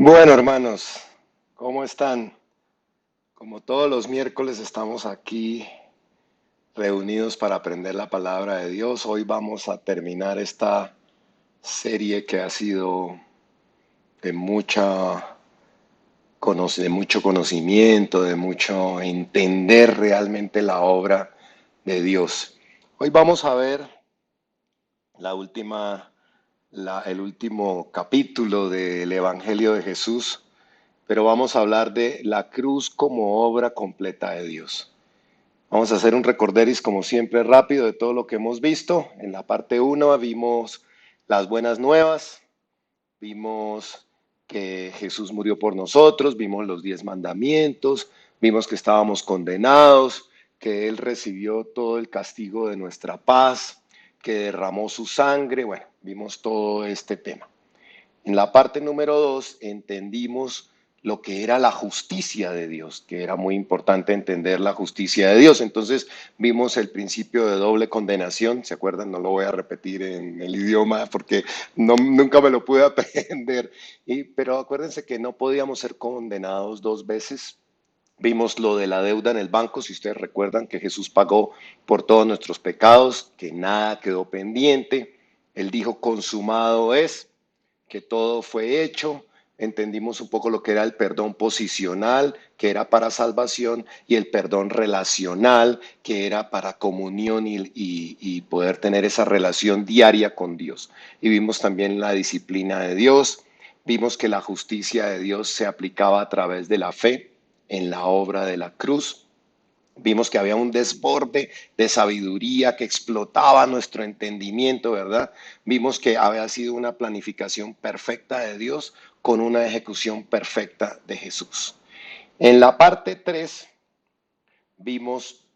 Bueno, hermanos, ¿cómo están? Como todos los miércoles estamos aquí reunidos para aprender la palabra de Dios. Hoy vamos a terminar esta serie que ha sido de de mucho conocimiento, de mucho entender realmente la obra de Dios. Hoy vamos a ver la última, el último capítulo del Evangelio de Jesús, pero vamos a hablar de la cruz como obra completa de Dios. Vamos a hacer un recorderis como siempre rápido de todo lo que hemos visto. En la parte uno vimos las buenas nuevas, vimos que Jesús murió por nosotros, vimos los 10 mandamientos, vimos que estábamos condenados, que Él recibió todo el castigo de nuestra paz, que derramó su sangre. Bueno, vimos todo este tema. En la parte número 2 entendimos lo que era la justicia de Dios, que era muy importante entender la justicia de Dios. Entonces vimos el principio de doble condenación, ¿se acuerdan? No lo voy a repetir en el idioma porque nunca me lo pude aprender. Pero acuérdense que no podíamos ser condenados dos veces. Vimos lo de la deuda en el banco, si ustedes recuerdan que Jesús pagó por todos nuestros pecados, que nada quedó pendiente. Él dijo, consumado es, que todo fue hecho. Entendimos un poco lo que era el perdón posicional, que era para salvación, y el perdón relacional, que era para comunión y poder tener esa relación diaria con Dios. Y vimos también la disciplina de Dios. Vimos que la justicia de Dios se aplicaba a través de la fe en la obra de la cruz. Vimos que había un desborde de sabiduría que explotaba nuestro entendimiento, ¿verdad? Vimos que había sido una planificación perfecta de Dios con una ejecución perfecta de Jesús. En la parte 3 vimos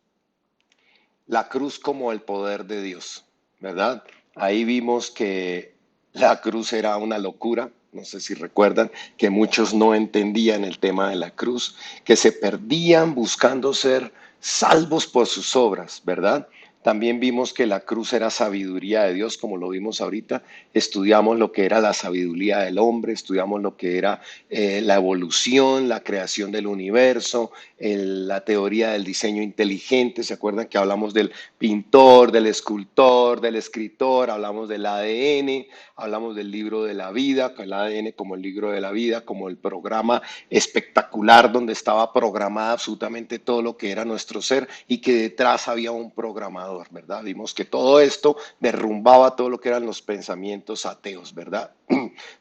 la cruz como el poder de Dios, ¿verdad? Ahí vimos que la cruz era una locura. No sé si recuerdan que muchos no entendían el tema de la cruz, que se perdían buscando ser salvos por sus obras, ¿verdad? También vimos que la cruz era sabiduría de Dios, como lo vimos ahorita. Estudiamos lo que era la sabiduría del hombre, estudiamos lo que era la evolución, la creación del universo, la teoría del diseño inteligente. ¿Se acuerdan que hablamos del pintor, del escultor, del escritor? Hablamos del ADN, hablamos del libro de la vida, el ADN como el libro de la vida, como el programa espectacular donde estaba programada absolutamente todo lo que era nuestro ser y que detrás había un programador, ¿verdad? Vimos que todo esto derrumbaba todo lo que eran los pensamientos ateos, ¿verdad?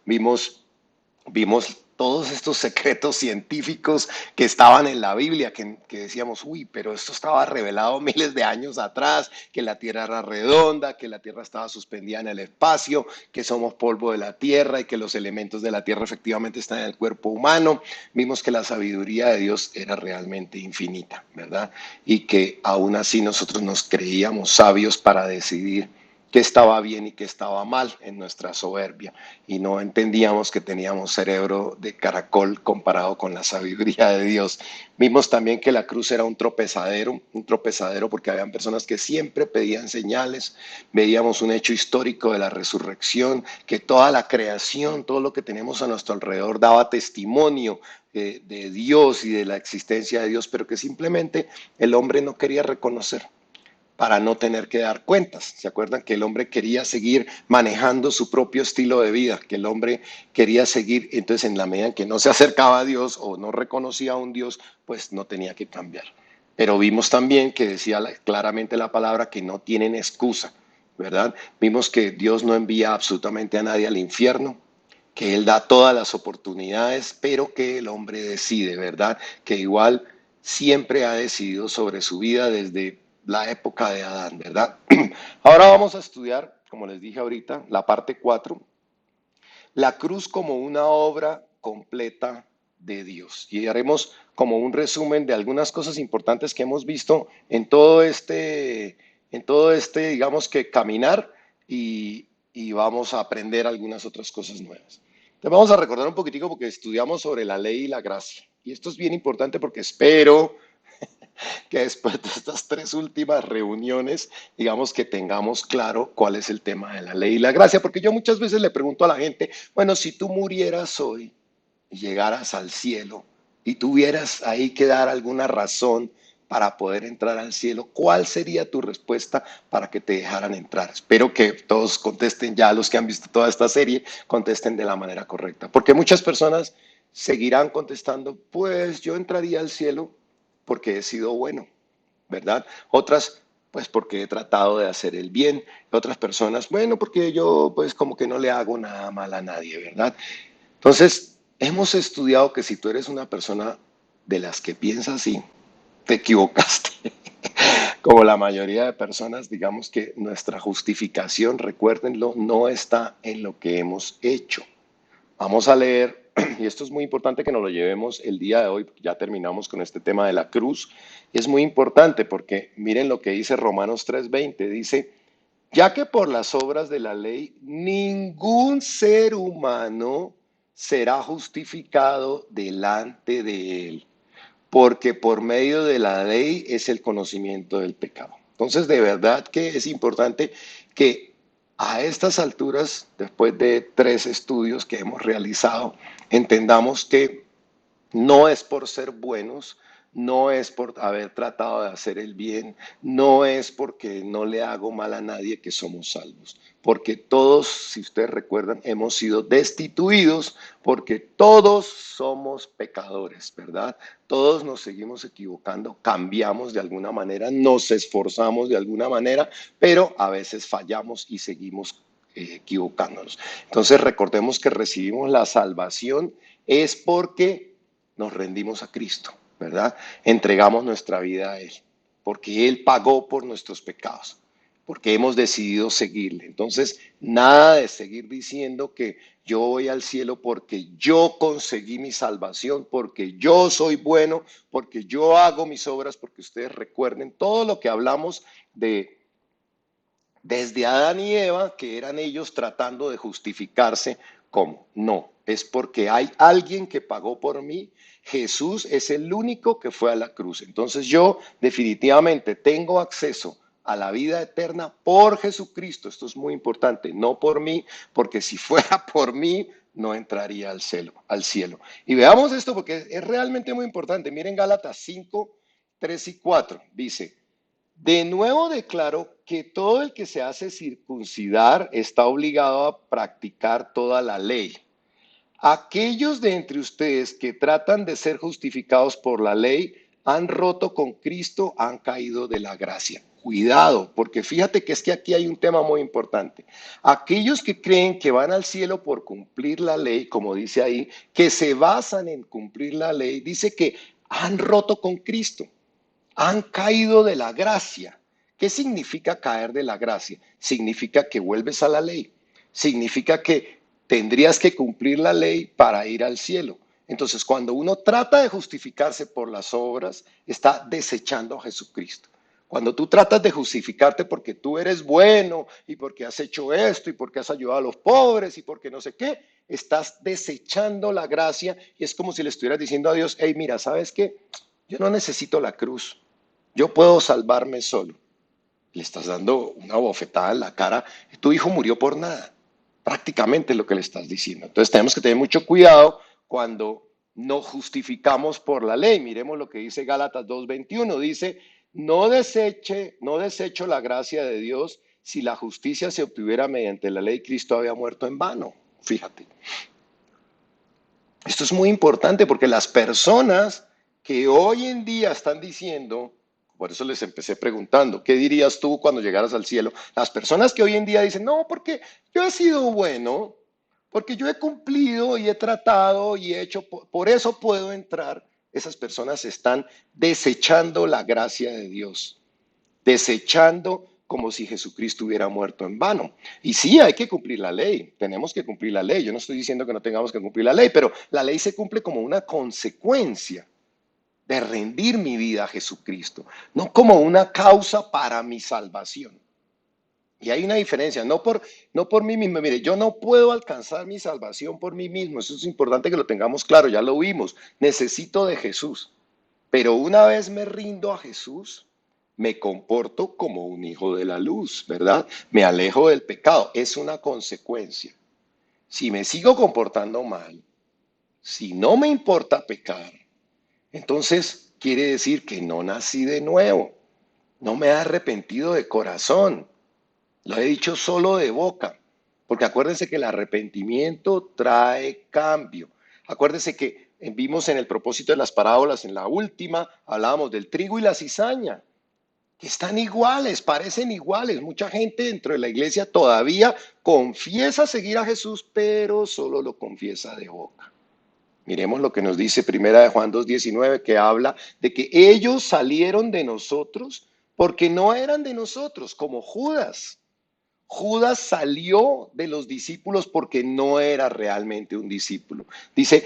Vimos todos estos secretos científicos que estaban en la Biblia, que decíamos, uy, pero esto estaba revelado miles de años atrás, que la Tierra era redonda, que la Tierra estaba suspendida en el espacio, que somos polvo de la Tierra y que los elementos de la Tierra efectivamente están en el cuerpo humano. Vimos que la sabiduría de Dios era realmente infinita, ¿verdad? Y que aún así nosotros nos creíamos sabios para decidir qué estaba bien y qué estaba mal en nuestra soberbia, y no entendíamos que teníamos cerebro de caracol comparado con la sabiduría de Dios. Vimos también que la cruz era un tropezadero porque habían personas que siempre pedían señales. Veíamos un hecho histórico de la resurrección, que toda la creación, todo lo que tenemos a nuestro alrededor daba testimonio de Dios y de la existencia de Dios, pero que simplemente el hombre no quería reconocer para no tener que dar cuentas. ¿Se acuerdan que el hombre quería seguir manejando su propio estilo de vida? Que el hombre quería seguir, entonces en la medida en que no se acercaba a Dios o no reconocía a un Dios, pues no tenía que cambiar. Pero vimos también que decía claramente la palabra que no tienen excusa, ¿verdad? Vimos que Dios no envía absolutamente a nadie al infierno, que Él da todas las oportunidades, pero que el hombre decide, ¿verdad? Que igual siempre ha decidido sobre su vida desde la época de Adán, ¿verdad? Ahora vamos a estudiar, como les dije ahorita, la parte 4, la cruz como una obra completa de Dios. Y haremos como un resumen de algunas cosas importantes que hemos visto digamos que caminar y vamos a aprender algunas otras cosas nuevas. Entonces vamos a recordar un poquitico porque estudiamos sobre la ley y la gracia. Y esto es bien importante porque espero que después de estas 3 últimas reuniones, digamos que tengamos claro cuál es el tema de la ley y la gracia, porque yo muchas veces le pregunto a la gente, bueno, si tú murieras hoy, y llegaras al cielo y tuvieras ahí que dar alguna razón para poder entrar al cielo, ¿cuál sería tu respuesta para que te dejaran entrar? Espero que todos contesten, ya los que han visto toda esta serie, contesten de la manera correcta, porque muchas personas seguirán contestando, pues yo entraría al cielo porque he sido bueno, ¿verdad? Otras, pues porque he tratado de hacer el bien. Otras personas, bueno, porque yo pues como que no le hago nada mal a nadie, ¿verdad? Entonces, hemos estudiado que si tú eres una persona de las que piensa así, te equivocaste. Como la mayoría de personas, digamos que nuestra justificación, recuérdenlo, no está en lo que hemos hecho. Vamos a leer, y esto es muy importante que nos lo llevemos el día de hoy, porque ya terminamos con este tema de la cruz. Es muy importante porque miren lo que dice Romanos 3:20, dice, ya que por las obras de la ley ningún ser humano será justificado delante de él, porque por medio de la ley es el conocimiento del pecado. Entonces, de verdad que es importante que a estas alturas, después de 3 estudios que hemos realizado, entendamos que no es por ser buenos, no es por haber tratado de hacer el bien, no es porque no le hago mal a nadie que somos salvos. Porque todos, si ustedes recuerdan, hemos sido destituidos porque todos somos pecadores, ¿verdad? Todos nos seguimos equivocando, cambiamos de alguna manera, nos esforzamos de alguna manera, pero a veces fallamos y seguimos equivocándonos. Entonces recordemos que recibimos la salvación es porque nos rendimos a Cristo, ¿verdad? Entregamos nuestra vida a Él, porque Él pagó por nuestros pecados, porque hemos decidido seguirle. Entonces, nada de seguir diciendo que yo voy al cielo porque yo conseguí mi salvación, porque yo soy bueno, porque yo hago mis obras, porque ustedes recuerden todo lo que hablamos de desde Adán y Eva, que eran ellos tratando de justificarse como. No, es porque hay alguien que pagó por mí. Jesús es el único que fue a la cruz. Entonces yo definitivamente tengo acceso a la vida eterna por Jesucristo. Esto es muy importante, no por mí, porque si fuera por mí, no entraría al cielo, al cielo. Y veamos esto porque es realmente muy importante. Miren Gálatas 5, 3 y 4. Dice, de nuevo declaro que todo el que se hace circuncidar está obligado a practicar toda la ley. Aquellos de entre ustedes que tratan de ser justificados por la ley han roto con Cristo, han caído de la gracia. Cuidado, porque fíjate que es que aquí hay un tema muy importante. Aquellos que creen que van al cielo por cumplir la ley, como dice ahí, que se basan en cumplir la ley, dice que han roto con Cristo, han caído de la gracia. ¿Qué significa caer de la gracia? Significa que vuelves a la ley. Significa que tendrías que cumplir la ley para ir al cielo. Entonces, cuando uno trata de justificarse por las obras, está desechando a Jesucristo. Cuando tú tratas de justificarte porque tú eres bueno y porque has hecho esto y porque has ayudado a los pobres y porque no sé qué, estás desechando la gracia y es como si le estuvieras diciendo a Dios, hey, mira, ¿sabes qué? Yo no necesito la cruz. Yo puedo salvarme solo. Le estás dando una bofetada en la cara. Tu hijo murió por nada. Prácticamente es lo que le estás diciendo. Entonces tenemos que tener mucho cuidado cuando nos justificamos por la ley. Miremos lo que dice Gálatas 2:21. Dice, no desecho la gracia de Dios. Si la justicia se obtuviera mediante la ley, Cristo había muerto en vano. Fíjate. Esto es muy importante porque las personas que hoy en día están diciendo, por eso les empecé preguntando, ¿qué dirías tú cuando llegaras al cielo? Las personas que hoy en día dicen, no, porque yo he sido bueno, porque yo he cumplido y he tratado y he hecho, por eso puedo entrar. Esas personas están desechando la gracia de Dios, desechando como si Jesucristo hubiera muerto en vano. Y sí, hay que cumplir la ley, tenemos que cumplir la ley. Yo no estoy diciendo que no tengamos que cumplir la ley, pero la ley se cumple como una consecuencia de rendir mi vida a Jesucristo, no como una causa para mi salvación. Y hay una diferencia, no por mí mismo. Mire, yo no puedo alcanzar mi salvación por mí mismo. Eso es importante que lo tengamos claro, ya lo vimos. Necesito de Jesús. Pero una vez me rindo a Jesús, me comporto como un hijo de la luz, ¿verdad? Me alejo del pecado. Es una consecuencia. Si me sigo comportando mal, Si no me importa pecar, entonces quiere decir que no nací de nuevo, no me he arrepentido de corazón, lo he dicho solo de boca, porque acuérdense que el arrepentimiento trae cambio. Acuérdense que vimos en el propósito de las parábolas, en la última, hablábamos del trigo y la cizaña, que están iguales, parecen iguales. Mucha gente dentro de la iglesia todavía confiesa seguir a Jesús, pero solo lo confiesa de boca. Miremos lo que nos dice Primera de Juan 2:19, que habla de que ellos salieron de nosotros porque no eran de nosotros, como Judas. Judas salió de los discípulos porque no era realmente un discípulo. Dice,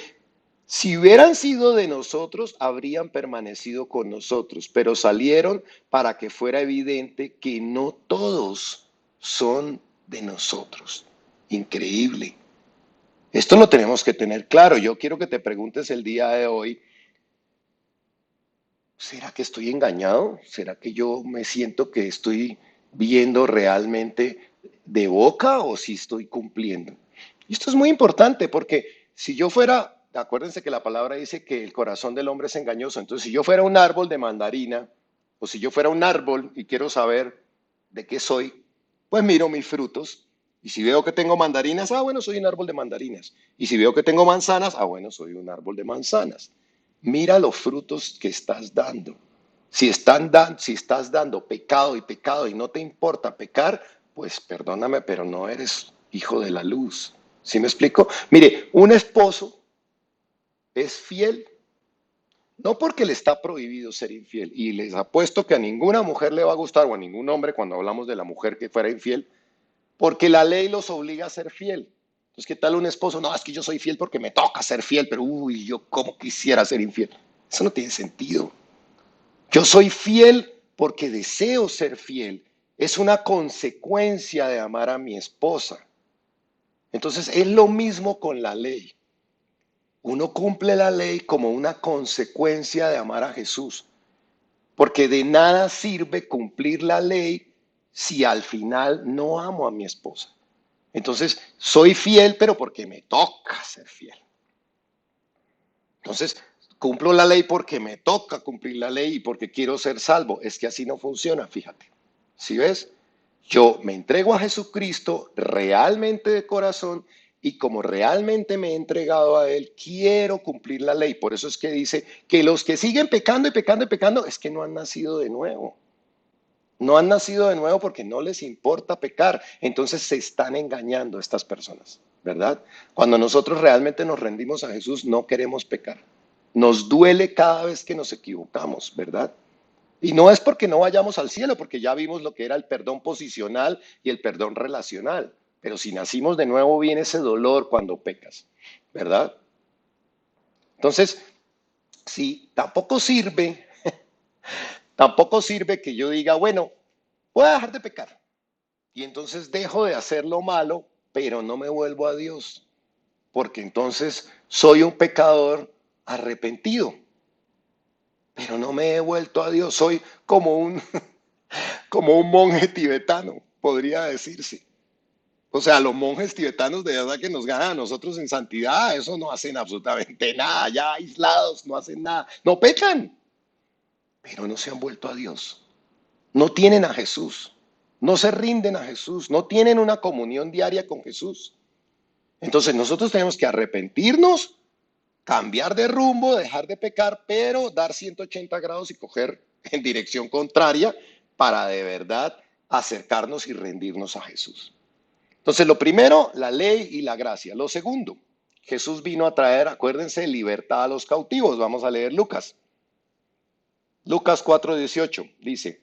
si hubieran sido de nosotros, habrían permanecido con nosotros, pero salieron para que fuera evidente que no todos son de nosotros. Increíble. Esto lo tenemos que tener claro. Yo quiero que te preguntes el día de hoy, ¿será que estoy engañado? ¿Será que yo me siento que estoy viendo realmente de boca o si estoy cumpliendo? Y esto es muy importante porque si yo fuera, acuérdense que la palabra dice que el corazón del hombre es engañoso, entonces si yo fuera un árbol de mandarina o si yo fuera un árbol y quiero saber de qué soy, pues miro mis frutos y si veo que tengo mandarinas, ah, bueno, soy un árbol de mandarinas. Y si veo que tengo manzanas, ah, bueno, soy un árbol de manzanas. Mira los frutos que estás dando. Si estás dando pecado y no te importa pecar, pues perdóname, pero no eres hijo de la luz. ¿Sí me explico? Mire, un esposo es fiel no porque le está prohibido ser infiel. Y les apuesto que a ninguna mujer le va a gustar o a ningún hombre cuando hablamos de la mujer que fuera infiel, porque la ley los obliga a ser fiel. Entonces, ¿qué tal un esposo? No, es que yo soy fiel porque me toca ser fiel, pero uy, yo cómo quisiera ser infiel. Eso no tiene sentido. Yo soy fiel porque deseo ser fiel. Es una consecuencia de amar a mi esposa. Entonces, es lo mismo con la ley. Uno cumple la ley como una consecuencia de amar a Jesús, porque de nada sirve cumplir la ley si al final no amo a mi esposa. Entonces, soy fiel, pero porque me toca ser fiel. Entonces, cumplo la ley porque me toca cumplir la ley y porque quiero ser salvo. Es que así no funciona, fíjate. ¿Sí ves? Yo me entrego a Jesucristo realmente de corazón y como realmente me he entregado a Él, quiero cumplir la ley. Por eso es que dice que los que siguen pecando y pecando y pecando es que no han nacido de nuevo. No han nacido de nuevo porque no les importa pecar. Entonces se están engañando estas personas, ¿verdad? Cuando nosotros realmente nos rendimos a Jesús, no queremos pecar. Nos duele cada vez que nos equivocamos, ¿verdad? Y no es porque no vayamos al cielo, porque ya vimos lo que era el perdón posicional y el perdón relacional. Pero si nacimos de nuevo, viene ese dolor cuando pecas, ¿verdad? Entonces, sí, tampoco sirve que yo diga, bueno, voy a dejar de pecar. Y entonces dejo de hacer lo malo, pero no me vuelvo a Dios, porque entonces soy un pecador arrepentido, pero no me he vuelto a Dios. Soy como un monje tibetano, podría decirse. O sea, los monjes tibetanos de verdad que nos ganan a nosotros en santidad, eso no hacen absolutamente nada, ya aislados, no hacen nada, no pecan, pero no se han vuelto a Dios. No tienen a Jesús, no se rinden a Jesús, no tienen una comunión diaria con Jesús. Entonces nosotros tenemos que arrepentirnos, cambiar de rumbo, dejar de pecar, pero dar 180 grados y coger en dirección contraria para de verdad acercarnos y rendirnos a Jesús. Entonces lo primero, la ley y la gracia. Lo segundo, Jesús vino a traer, acuérdense, libertad a los cautivos. Vamos a leer Lucas. Lucas 4:18 dice,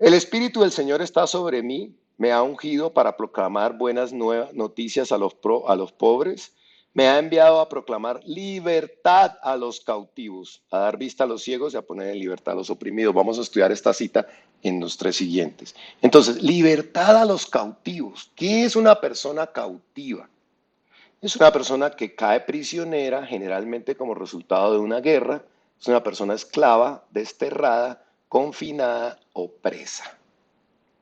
el Espíritu del Señor está sobre mí, me ha ungido para proclamar buenas noticias a los pobres, me ha enviado a proclamar libertad a los cautivos, a dar vista a los ciegos y a poner en libertad a los oprimidos. Vamos a estudiar esta cita en los tres siguientes. Entonces, libertad a los cautivos. ¿Qué es una persona cautiva? Es una persona que cae prisionera, generalmente como resultado de una guerra. Es una persona esclava, desterrada, confinada o presa.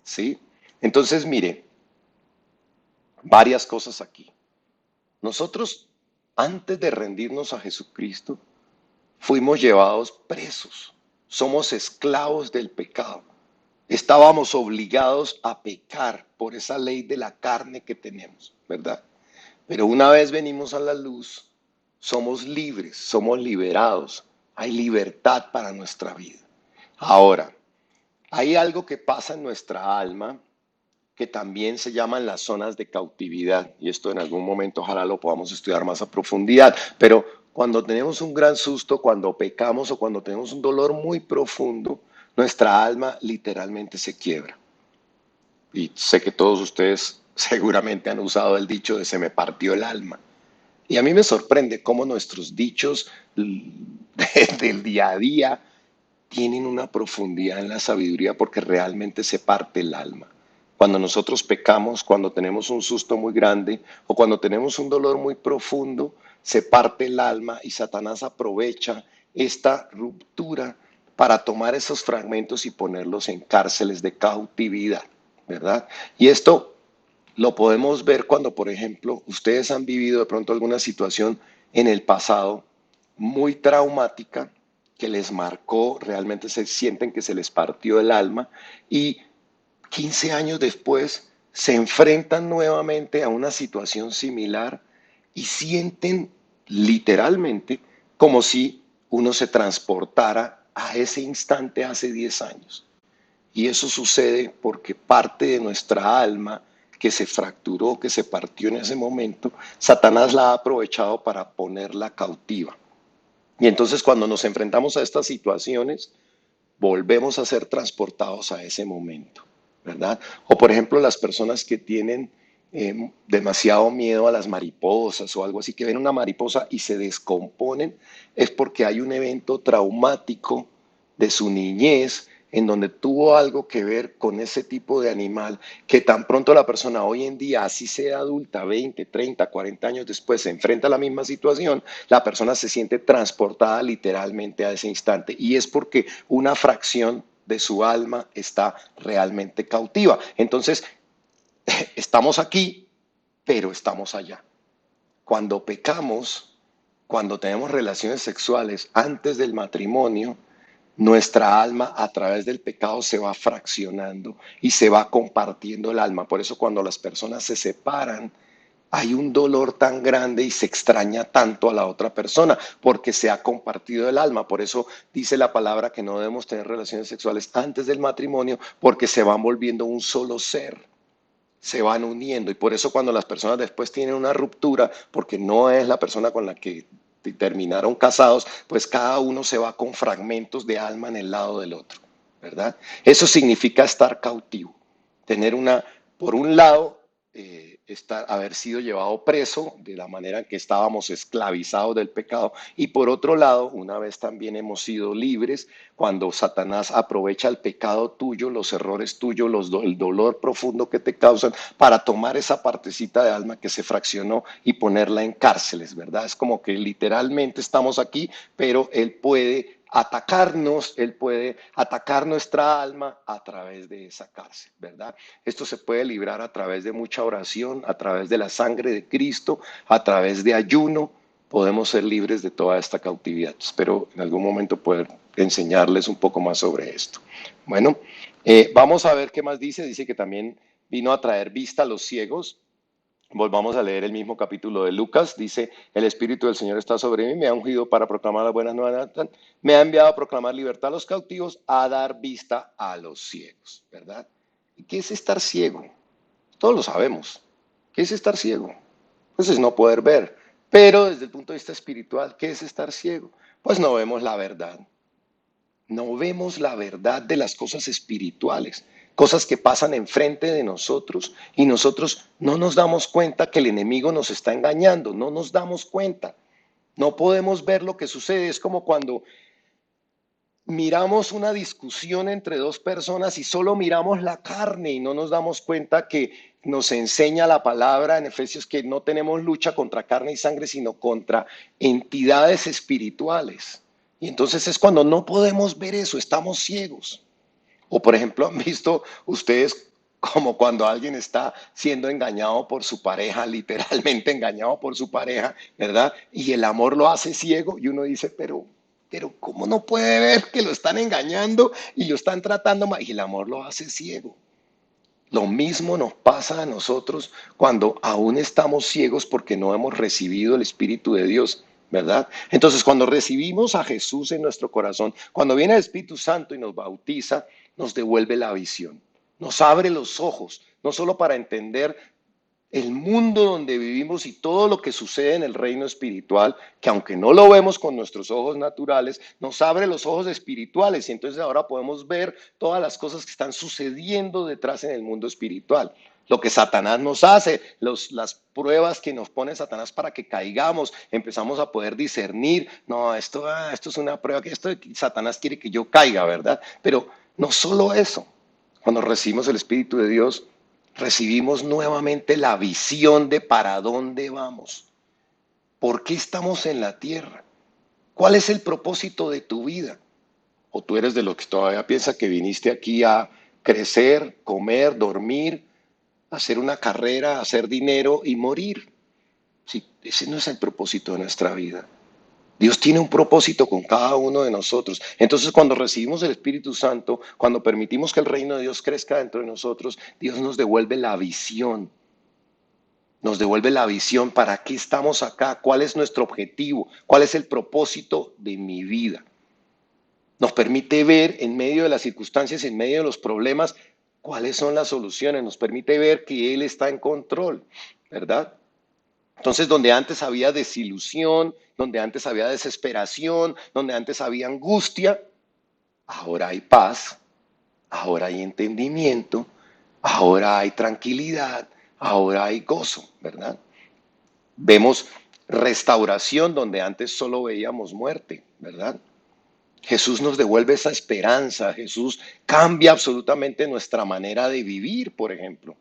¿Sí? Entonces, mire, varias cosas aquí. Nosotros Antes de rendirnos a Jesucristo, fuimos llevados presos. Somos esclavos del pecado. Estábamos obligados a pecar por esa ley de la carne que tenemos, ¿verdad? Pero una vez venimos a la luz, somos libres, somos liberados. Hay libertad para nuestra vida. Ahora, hay algo que pasa en nuestra alma que también se llaman las zonas de cautividad, y esto en algún momento ojalá lo podamos estudiar más a profundidad, pero cuando tenemos un gran susto, cuando pecamos o cuando tenemos un dolor muy profundo, nuestra alma literalmente se quiebra. Y sé que todos ustedes seguramente han usado el dicho de se me partió el alma. Y a mí me sorprende cómo nuestros dichos del día a día tienen una profundidad en la sabiduría porque realmente se parte el alma. Cuando nosotros pecamos, cuando tenemos un susto muy grande o cuando tenemos un dolor muy profundo, se parte el alma y Satanás aprovecha esta ruptura para tomar esos fragmentos y ponerlos en cárceles de cautividad, ¿verdad? Y esto lo podemos ver cuando, por ejemplo, ustedes han vivido de pronto alguna situación en el pasado muy traumática que les marcó, realmente se sienten que se les partió el alma y 15 años después se enfrentan nuevamente a una situación similar y sienten literalmente como si uno se transportara a ese instante hace 10 años. Y eso sucede porque parte de nuestra alma que se fracturó, que se partió en ese momento, Satanás la ha aprovechado para ponerla cautiva. Y entonces cuando nos enfrentamos a estas situaciones, volvemos a ser transportados a ese momento, ¿verdad? O por ejemplo, las personas que tienen demasiado miedo a las mariposas o algo así, que ven una mariposa y se descomponen, es porque hay un evento traumático de su niñez en donde tuvo algo que ver con ese tipo de animal, que tan pronto la persona hoy en día, así sea adulta, 20, 30, 40 años después, se enfrenta a la misma situación, la persona se siente transportada literalmente a ese instante. Y es porque una fracción de su alma está realmente cautiva. Entonces, estamos aquí, pero estamos allá. Cuando pecamos, cuando tenemos relaciones sexuales antes del matrimonio, nuestra alma a través del pecado se va fraccionando y se va compartiendo el alma. Por eso cuando las personas se separan, hay un dolor tan grande y se extraña tanto a la otra persona porque se ha compartido el alma. Por eso dice la palabra que no debemos tener relaciones sexuales antes del matrimonio porque se van volviendo un solo ser, se van uniendo y por eso cuando las personas después tienen una ruptura, porque no es la persona con la que terminaron casados, pues cada uno se va con fragmentos de alma en el lado del otro, ¿verdad? Eso significa estar cautivo, tener una, por un lado, haber sido llevado preso de la manera en que estábamos esclavizados del pecado y por otro lado, una vez también hemos sido libres cuando Satanás aprovecha el pecado tuyo, los errores tuyos, el dolor profundo que te causan para tomar esa partecita de alma que se fraccionó y ponerla en cárceles, ¿verdad? Es como que literalmente estamos aquí, pero él puede atacarnos, él puede atacar nuestra alma a través de esa cárcel, ¿verdad? Esto se puede librar a través de mucha oración, a través de la sangre de Cristo, a través de ayuno, podemos ser libres de toda esta cautividad. Espero en algún momento poder enseñarles un poco más sobre esto. Bueno, vamos a ver qué más dice. Dice que también vino a traer vista a los ciegos. Volvamos a leer el mismo capítulo de Lucas. Dice, el Espíritu del Señor está sobre mí, me ha ungido para proclamar las buenas nuevas, me ha enviado a proclamar libertad a los cautivos, a dar vista a los ciegos, ¿verdad? ¿Y qué es estar ciego? Todos lo sabemos. ¿Qué es estar ciego? Pues es no poder ver. Pero desde el punto de vista espiritual, ¿qué es estar ciego? Pues no vemos la verdad. No vemos la verdad de las cosas espirituales, cosas que pasan enfrente de nosotros y nosotros no nos damos cuenta que el enemigo nos está engañando, no nos damos cuenta. No podemos ver lo que sucede. Es como cuando miramos una discusión entre dos personas y solo miramos la carne y no nos damos cuenta que nos enseña la palabra en Efesios que no tenemos lucha contra carne y sangre, sino contra entidades espirituales. Y entonces es cuando no podemos ver eso, estamos ciegos. O por ejemplo, han visto ustedes como cuando alguien está siendo engañado por su pareja, literalmente engañado por su pareja, ¿verdad? Y el amor lo hace ciego y uno dice, pero ¿cómo no puede ver que lo están engañando y lo están tratando mal? Y el amor lo hace ciego. Lo mismo nos pasa a nosotros cuando aún estamos ciegos porque no hemos recibido el Espíritu de Dios, ¿verdad? Entonces, cuando recibimos a Jesús en nuestro corazón, cuando viene el Espíritu Santo y nos bautiza, nos devuelve la visión, nos abre los ojos, no solo para entender el mundo donde vivimos y todo lo que sucede en el reino espiritual, que aunque no lo vemos con nuestros ojos naturales, nos abre los ojos espirituales y entonces ahora podemos ver todas las cosas que están sucediendo detrás en el mundo espiritual. Lo que Satanás nos hace, las pruebas que nos pone Satanás para que caigamos, empezamos a poder discernir, no, esto es una prueba, que Satanás quiere que yo caiga, ¿verdad? Pero no solo eso, cuando recibimos el Espíritu de Dios, recibimos nuevamente la visión de para dónde vamos, por qué estamos en la tierra, cuál es el propósito de tu vida. O tú eres de los que todavía piensa que viniste aquí a crecer, comer, dormir, hacer una carrera, hacer dinero y morir. Sí, ese no es el propósito de nuestra vida. Dios tiene un propósito con cada uno de nosotros. Entonces, cuando recibimos el Espíritu Santo, cuando permitimos que el reino de Dios crezca dentro de nosotros, Dios nos devuelve la visión. Nos devuelve la visión para qué estamos acá, cuál es nuestro objetivo, cuál es el propósito de mi vida. Nos permite ver en medio de las circunstancias, en medio de los problemas, cuáles son las soluciones. Nos permite ver que Él está en control, ¿verdad? Entonces, donde antes había desilusión, donde antes había desesperación, donde antes había angustia, ahora hay paz, ahora hay entendimiento, ahora hay tranquilidad, ahora hay gozo, ¿verdad? Vemos restauración donde antes solo veíamos muerte, ¿verdad? Jesús nos devuelve esa esperanza, Jesús cambia absolutamente nuestra manera de vivir, por ejemplo.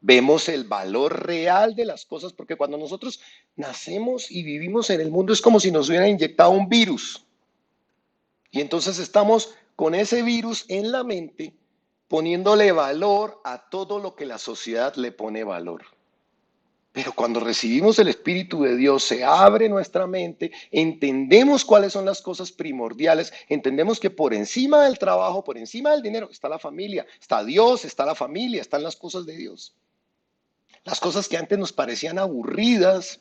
Vemos el valor real de las cosas, porque cuando nosotros nacemos y vivimos en el mundo es como si nos hubieran inyectado un virus. Y entonces estamos con ese virus en la mente, poniéndole valor a todo lo que la sociedad le pone valor. Pero cuando recibimos el Espíritu de Dios, se abre nuestra mente, entendemos cuáles son las cosas primordiales, entendemos que por encima del trabajo, por encima del dinero, está la familia, está Dios, está la familia, están las cosas de Dios. Las cosas que antes nos parecían aburridas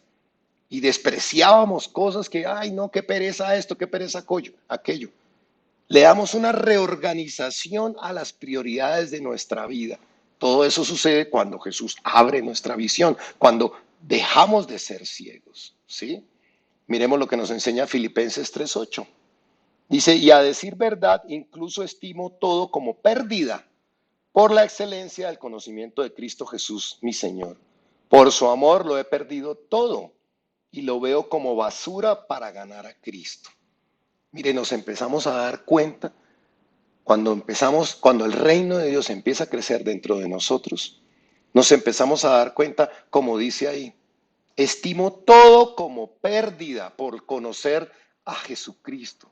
y despreciábamos cosas que, ay, no, qué pereza esto, qué pereza aquello. Le damos una reorganización a las prioridades de nuestra vida. Todo eso sucede cuando Jesús abre nuestra visión, cuando dejamos de ser ciegos, ¿sí? Miremos lo que nos enseña Filipenses 3:8. Dice, y a decir verdad, incluso estimo todo como pérdida por la excelencia del conocimiento de Cristo Jesús, mi Señor. Por su amor lo he perdido todo y lo veo como basura para ganar a Cristo. Mire, nos empezamos a dar cuenta cuando el reino de Dios empieza a crecer dentro de nosotros, nos empezamos a dar cuenta, como dice ahí, estimo todo como pérdida por conocer a Jesucristo.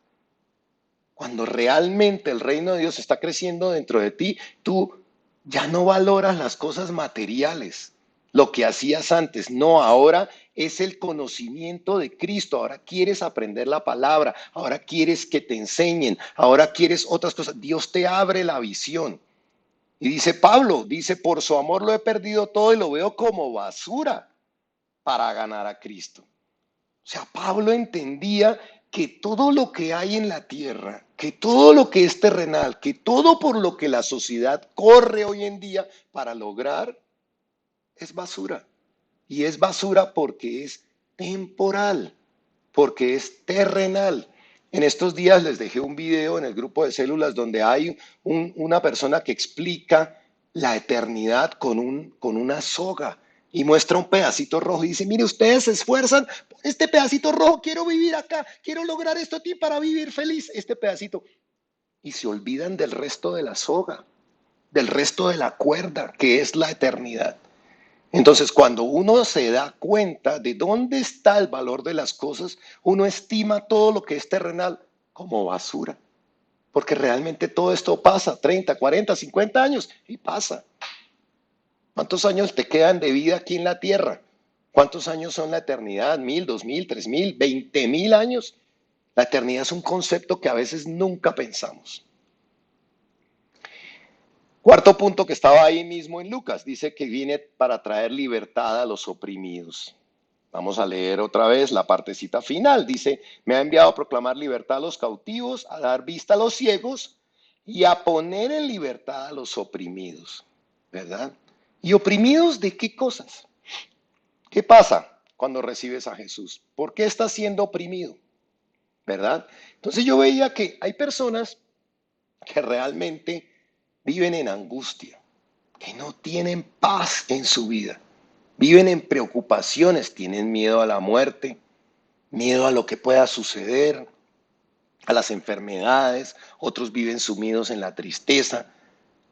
Cuando realmente el reino de Dios está creciendo dentro de ti, tú ya no valoras las cosas materiales, lo que hacías antes. No, ahora es el conocimiento de Cristo. Ahora quieres aprender la palabra, ahora quieres que te enseñen, ahora quieres otras cosas. Dios te abre la visión. Y dice Pablo, dice, por su amor lo he perdido todo y lo veo como basura para ganar a Cristo. O sea, Pablo entendía que todo lo que hay en la tierra, que todo lo que es terrenal, que todo por lo que la sociedad corre hoy en día para lograr, es basura. Y es basura porque es temporal, porque es terrenal. En estos días les dejé un video en el grupo de células donde hay una persona que explica la eternidad con una soga y muestra un pedacito rojo y dice, mire, ustedes se esfuerzan por este pedacito rojo, quiero vivir acá, quiero lograr esto aquí para vivir feliz, este pedacito. Y se olvidan del resto de la soga, del resto de la cuerda, que es la eternidad. Entonces, cuando uno se da cuenta de dónde está el valor de las cosas, uno estima todo lo que es terrenal como basura. Porque realmente todo esto pasa, 30, 40, 50 años, y pasa. ¿Cuántos años te quedan de vida aquí en la tierra? ¿Cuántos años son la eternidad? ¿1000, 2000, 3000, 20.000 años? La eternidad es un concepto que a veces nunca pensamos. Cuarto punto que estaba ahí mismo en Lucas, dice que viene para traer libertad a los oprimidos. Vamos a leer otra vez la partecita final. Dice, me ha enviado a proclamar libertad a los cautivos, a dar vista a los ciegos y a poner en libertad a los oprimidos. ¿Verdad? ¿Y oprimidos de qué cosas? ¿Qué pasa cuando recibes a Jesús? ¿Por qué estás siendo oprimido? ¿Verdad? Entonces yo veía que hay personas que realmente viven en angustia, que no tienen paz en su vida, viven en preocupaciones, tienen miedo a la muerte, miedo a lo que pueda suceder, a las enfermedades, otros viven sumidos en la tristeza.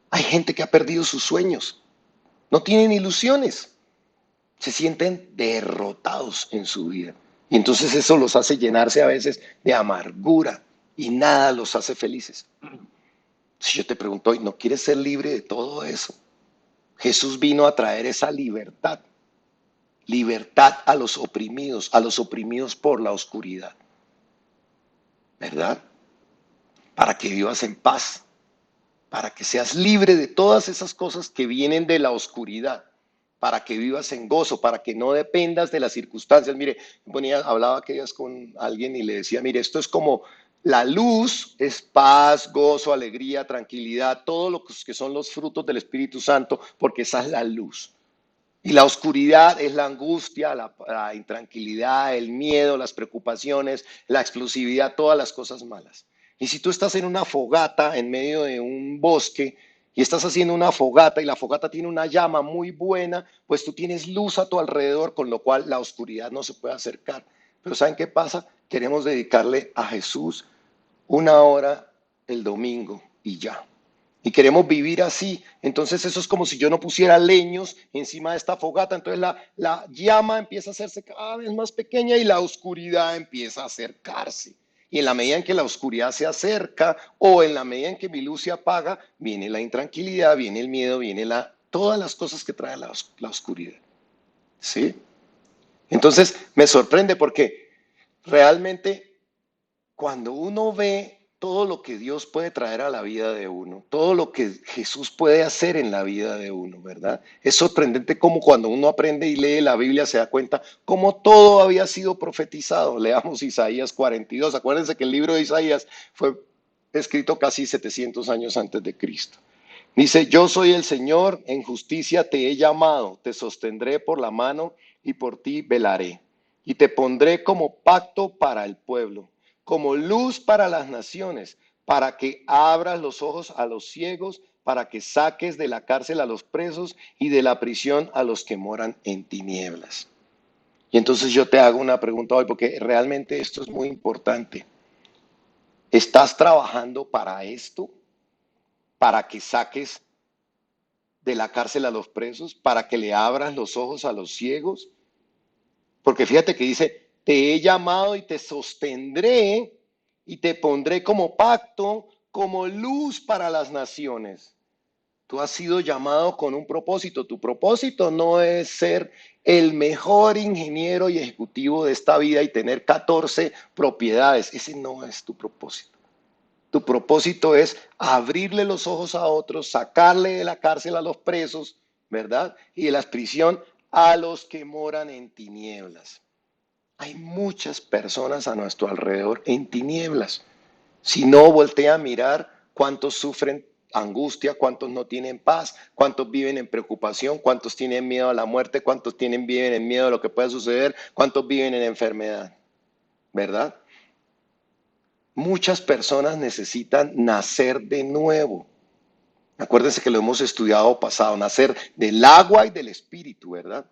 Hay gente que ha perdido sus sueños, no tienen ilusiones, se sienten derrotados en su vida. Y entonces eso los hace llenarse a veces de amargura y nada los hace felices. Si yo te pregunto hoy, ¿no quieres ser libre de todo eso? Jesús vino a traer esa libertad, libertad a los oprimidos por la oscuridad, ¿verdad? Para que vivas en paz, para que seas libre de todas esas cosas que vienen de la oscuridad, para que vivas en gozo, para que no dependas de las circunstancias. Mire, hablaba aquellas con alguien y le decía, mire, esto es como la luz, es paz, gozo, alegría, tranquilidad, todo lo que son los frutos del Espíritu Santo, porque esa es la luz. Y la oscuridad es la angustia, la intranquilidad, el miedo, las preocupaciones, la explosividad, todas las cosas malas. Y si tú estás en una fogata en medio de un bosque y estás haciendo una fogata y la fogata tiene una llama muy buena, pues tú tienes luz a tu alrededor, con lo cual la oscuridad no se puede acercar. Pero ¿saben qué pasa? Queremos dedicarle a Jesús una hora el domingo y ya. Y queremos vivir así. Entonces eso es como si yo no pusiera leños encima de esta fogata. Entonces la llama empieza a hacerse cada vez más pequeña y la oscuridad empieza a acercarse. Y en la medida en que la oscuridad se acerca o en la medida en que mi luz se apaga, viene la intranquilidad, viene el miedo, viene todas las cosas que trae la oscuridad. ¿Sí? Entonces me sorprende porque realmente cuando uno ve todo lo que Dios puede traer a la vida de uno, todo lo que Jesús puede hacer en la vida de uno, ¿verdad? Es sorprendente cómo cuando uno aprende y lee la Biblia se da cuenta cómo todo había sido profetizado. Leamos Isaías 42. Acuérdense que el libro de Isaías fue escrito casi 700 años antes de Cristo. Dice, yo soy el Señor, en justicia te he llamado, te sostendré por la mano y por ti velaré. Y te pondré como pacto para el pueblo, como luz para las naciones, para que abras los ojos a los ciegos, para que saques de la cárcel a los presos y de la prisión a los que moran en tinieblas. Y entonces yo te hago una pregunta hoy, porque realmente esto es muy importante. ¿Estás trabajando para esto? ¿Para que saques de la cárcel a los presos, para que le abras los ojos a los ciegos? Porque fíjate que dice, te he llamado y te sostendré y te pondré como pacto, como luz para las naciones. Tú has sido llamado con un propósito. Tu propósito no es ser el mejor ingeniero y ejecutivo de esta vida y tener 14 propiedades. Ese no es tu propósito. Tu propósito es abrirle los ojos a otros, sacarle de la cárcel a los presos, ¿verdad? Y de la prisión a los que moran en tinieblas. Hay muchas personas a nuestro alrededor en tinieblas. Si no, voltea a mirar cuántos sufren angustia, cuántos no tienen paz, cuántos viven en preocupación, cuántos tienen miedo a la muerte, cuántos viven en miedo a lo que pueda suceder, cuántos viven en enfermedad, ¿verdad? Muchas personas necesitan nacer de nuevo. Acuérdense que lo hemos estudiado pasado, nacer del agua y del espíritu, ¿verdad?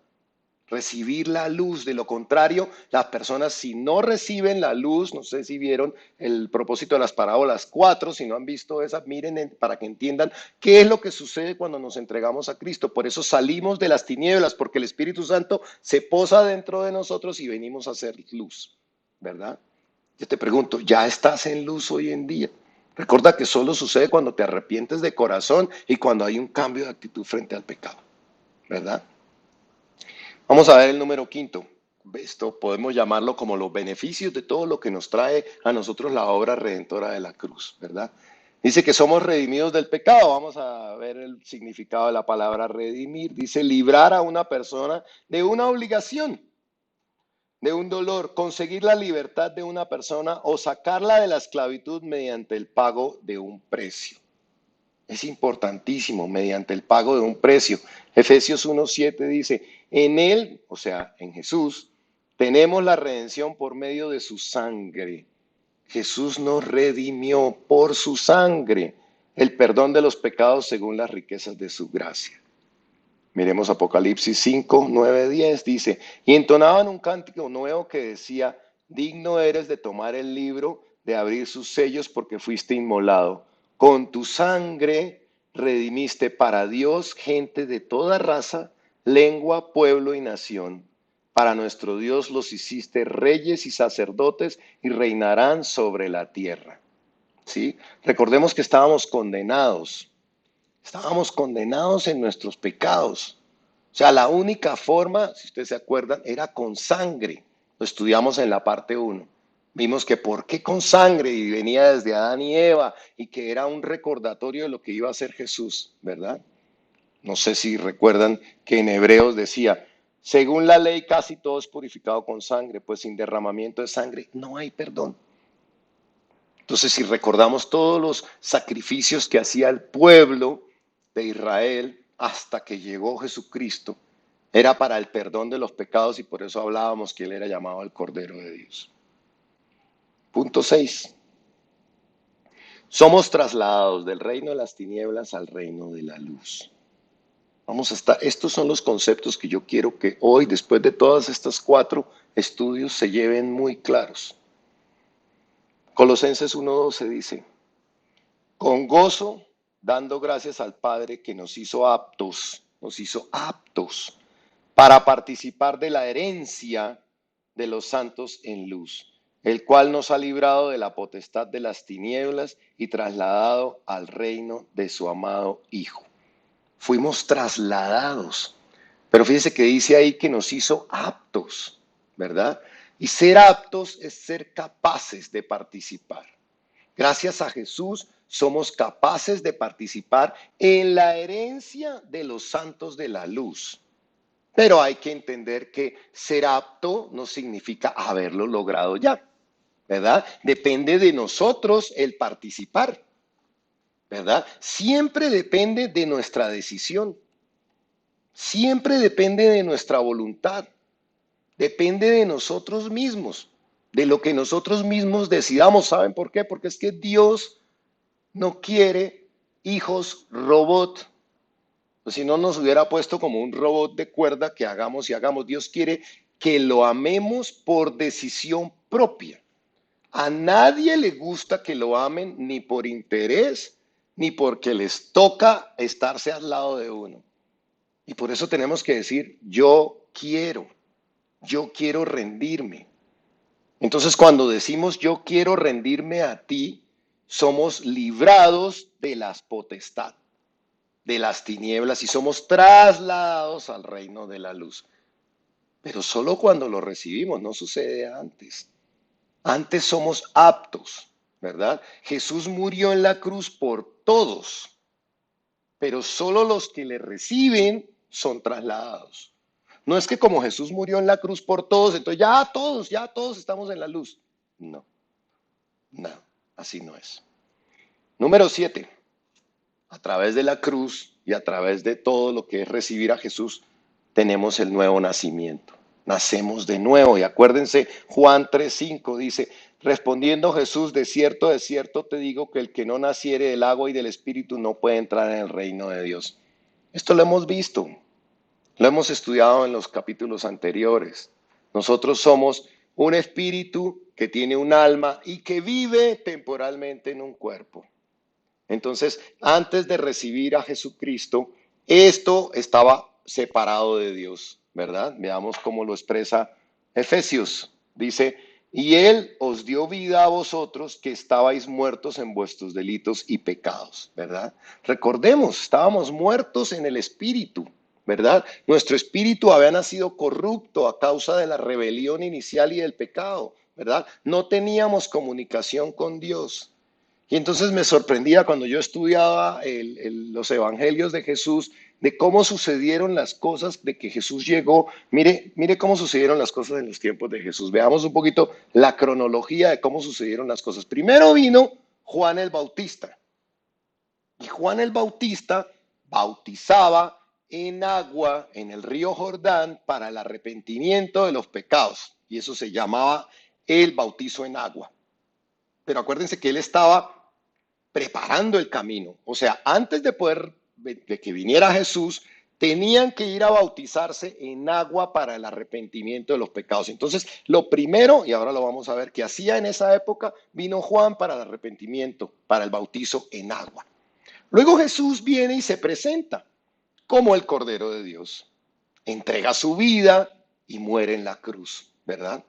Recibir la luz. De lo contrario, las personas si no reciben la luz, no sé si vieron el propósito de las parábolas 4, si no han visto esas, miren para que entiendan qué es lo que sucede cuando nos entregamos a Cristo. Por eso salimos de las tinieblas, porque el Espíritu Santo se posa dentro de nosotros y venimos a hacer luz, ¿verdad? Yo te pregunto, ¿ya estás en luz hoy en día? Recuerda que solo sucede cuando te arrepientes de corazón y cuando hay un cambio de actitud frente al pecado. ¿verdad? Vamos a ver el número quinto. Esto podemos llamarlo como los beneficios de todo lo que nos trae a nosotros la obra redentora de la cruz, ¿verdad? Dice que somos redimidos del pecado. Vamos a ver el significado de la palabra redimir. Dice librar a una persona de una obligación, de un dolor, conseguir la libertad de una persona o sacarla de la esclavitud mediante el pago de un precio. Es importantísimo, mediante el pago de un precio. Efesios 1:7 dice, en Él, o sea, en Jesús, tenemos la redención por medio de su sangre. Jesús nos redimió por su sangre, el perdón de los pecados según las riquezas de su gracia. Miremos Apocalipsis 5:9-10, dice, y entonaban un cántico nuevo que decía, digno eres de tomar el libro, de abrir sus sellos porque fuiste inmolado. Con tu sangre redimiste para Dios gente de toda raza, lengua, pueblo y nación. Para nuestro Dios los hiciste reyes y sacerdotes y reinarán sobre la tierra. ¿Sí? Recordemos que estábamos condenados en nuestros pecados. O sea, la única forma, si ustedes se acuerdan, era con sangre. Lo estudiamos en la parte uno. Vimos que por qué con sangre y venía desde Adán y Eva y que era un recordatorio de lo que iba a hacer Jesús, ¿verdad? No sé si recuerdan que en Hebreos decía, según la ley casi todo es purificado con sangre, pues sin derramamiento de sangre no hay perdón. Entonces, si recordamos todos los sacrificios que hacía el pueblo de Israel hasta que llegó Jesucristo, era para el perdón de los pecados y por eso hablábamos que él era llamado el Cordero de Dios. Punto 6. Somos trasladados del reino de las tinieblas al reino de la luz. Estos son los conceptos que yo quiero que hoy, después de todas estas 4 estudios, se lleven muy claros. Colosenses 1:12 dice, con gozo, dando gracias al Padre que nos hizo aptos para participar de la herencia de los santos en luz, el cual nos ha librado de la potestad de las tinieblas y trasladado al reino de su amado Hijo. Fuimos trasladados, pero fíjense que dice ahí que nos hizo aptos, ¿verdad? Y ser aptos es ser capaces de participar. Gracias a Jesús somos capaces de participar en la herencia de los santos de la luz. Pero hay que entender que ser apto no significa haberlo logrado ya, ¿verdad? Depende de nosotros el participar, ¿verdad? Siempre depende de nuestra decisión, siempre depende de nuestra voluntad, depende de nosotros mismos, de lo que nosotros mismos decidamos. ¿Saben por qué? Porque es que Dios no quiere hijos robot. Pues si no nos hubiera puesto como un robot de cuerda que hagamos y hagamos. Dios quiere que lo amemos por decisión propia. A nadie le gusta que lo amen ni por interés, ni porque les toca estarse al lado de uno. Y por eso tenemos que decir, yo quiero rendirme. Entonces, cuando decimos yo quiero rendirme a ti, somos librados de las potestades, de las tinieblas y somos trasladados al reino de la luz. Pero solo cuando lo recibimos, no sucede antes. Antes somos aptos, ¿verdad? Jesús murió en la cruz por todos, pero solo los que le reciben son trasladados. No es que como Jesús murió en la cruz por todos, entonces ya todos estamos en la luz. No, no, así no es. Número 7. A través de la cruz y a través de todo lo que es recibir a Jesús, tenemos el nuevo nacimiento. Nacemos de nuevo. Y acuérdense, Juan 3:5 dice, respondiendo Jesús, de cierto te digo que el que no naciere del agua y del Espíritu no puede entrar en el reino de Dios. Esto lo hemos visto, lo hemos estudiado en los capítulos anteriores. Nosotros somos un espíritu que tiene un alma y que vive temporalmente en un cuerpo. Entonces, antes de recibir a Jesucristo, esto estaba separado de Dios, ¿verdad? Veamos cómo lo expresa Efesios. Dice, y Él os dio vida a vosotros que estabais muertos en vuestros delitos y pecados, ¿verdad? Recordemos, estábamos muertos en el Espíritu, ¿verdad? Nuestro espíritu había nacido corrupto a causa de la rebelión inicial y del pecado, ¿verdad? No teníamos comunicación con Dios. Y entonces me sorprendía cuando yo estudiaba los evangelios de Jesús, de cómo sucedieron las cosas, de que Jesús llegó. Mire cómo sucedieron las cosas en los tiempos de Jesús. Veamos un poquito la cronología de cómo sucedieron las cosas. Primero vino Juan el Bautista. Y Juan el Bautista bautizaba en agua en el río Jordán para el arrepentimiento de los pecados. Y eso se llamaba el bautizo en agua. Pero acuérdense que él estaba preparando el camino. O sea, antes de que viniera Jesús, tenían que ir a bautizarse en agua para el arrepentimiento de los pecados. Entonces, lo primero, y ahora lo vamos a ver, que hacía en esa época, vino Juan para el arrepentimiento, para el bautizo en agua. Luego Jesús viene y se presenta como el Cordero de Dios. Entrega su vida y muere en la cruz, ¿verdad?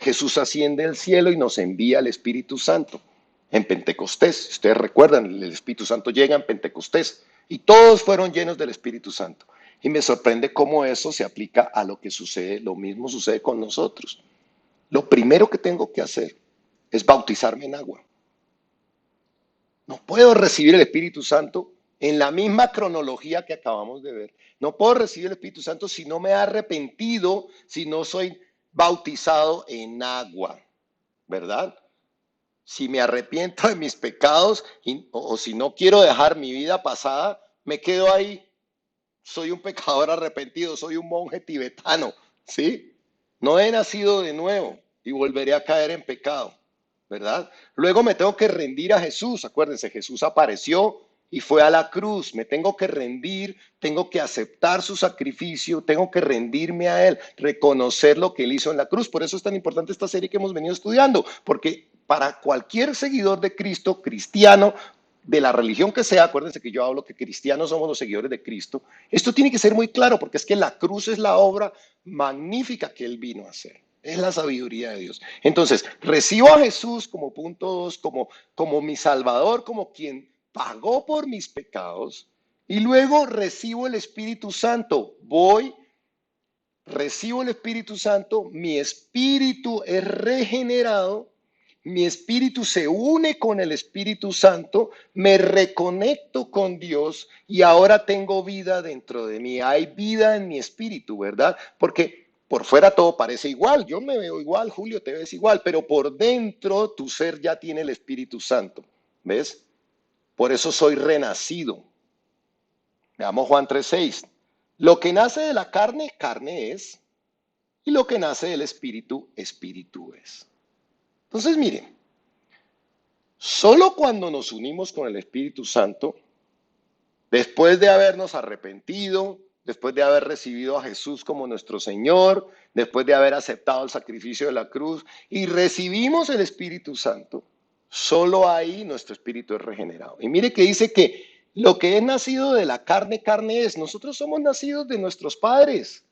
Jesús asciende al cielo y nos envía el Espíritu Santo en Pentecostés. Si ustedes recuerdan, el Espíritu Santo llega en Pentecostés y todos fueron llenos del Espíritu Santo. Y me sorprende cómo eso se aplica a lo que sucede, lo mismo sucede con nosotros. Lo primero que tengo que hacer es bautizarme en agua. No puedo recibir el Espíritu Santo en la misma cronología que acabamos de ver. No puedo recibir el Espíritu Santo si no me he arrepentido, si no soy bautizado en agua, ¿verdad? Si me arrepiento de mis pecados o si no quiero dejar mi vida pasada, me quedo ahí. Soy un pecador arrepentido, soy un monje tibetano, ¿sí? No he nacido de nuevo y volveré a caer en pecado, ¿verdad? Luego me tengo que rendir a Jesús. Acuérdense, Jesús apareció y fue a la cruz. Me tengo que rendir, tengo que aceptar su sacrificio, tengo que rendirme a Él, reconocer lo que Él hizo en la cruz. Por eso es tan importante esta serie que hemos venido estudiando, porque para cualquier seguidor de Cristo, cristiano, de la religión que sea, acuérdense que yo hablo que cristianos somos los seguidores de Cristo, esto tiene que ser muy claro porque es que la cruz es la obra magnífica que Él vino a hacer. Es la sabiduría de Dios. Entonces, recibo a Jesús como punto dos, como mi Salvador, como quien pagó por mis pecados, y luego recibo el Espíritu Santo. Recibo el Espíritu Santo, mi espíritu es regenerado, mi espíritu se une con el Espíritu Santo, me reconecto con Dios y ahora tengo vida dentro de mí. Hay vida en mi espíritu, ¿verdad? Porque por fuera todo parece igual, yo me veo igual, Julio, te ves igual, pero por dentro tu ser ya tiene el Espíritu Santo, ¿ves? Por eso soy renacido. Veamos Juan 3:6. Lo que nace de la carne, carne es, y lo que nace del espíritu, espíritu es. Entonces, miren, solo cuando nos unimos con el Espíritu Santo, después de habernos arrepentido, después de haber recibido a Jesús como nuestro Señor, después de haber aceptado el sacrificio de la cruz y recibimos el Espíritu Santo, solo ahí nuestro espíritu es regenerado. Y mire que dice que lo que es nacido de la carne, carne es. Nosotros somos nacidos de nuestros padres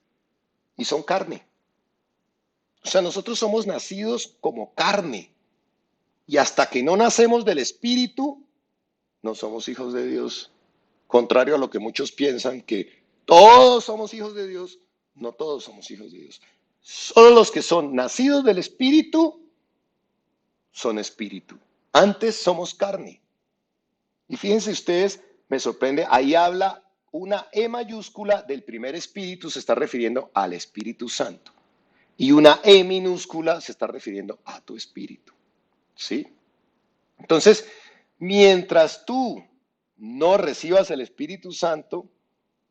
y son carne. O sea, nosotros somos nacidos como carne. Y hasta que no nacemos del Espíritu, no somos hijos de Dios. Contrario a lo que muchos piensan, que todos somos hijos de Dios, no todos somos hijos de Dios. Solo los que son nacidos del Espíritu son espíritu. Antes somos carne. Y fíjense ustedes, me sorprende, ahí habla una E mayúscula del primer espíritu, se está refiriendo al Espíritu Santo. Y una E minúscula se está refiriendo a tu espíritu. ¿Sí? Entonces, mientras tú no recibas el Espíritu Santo,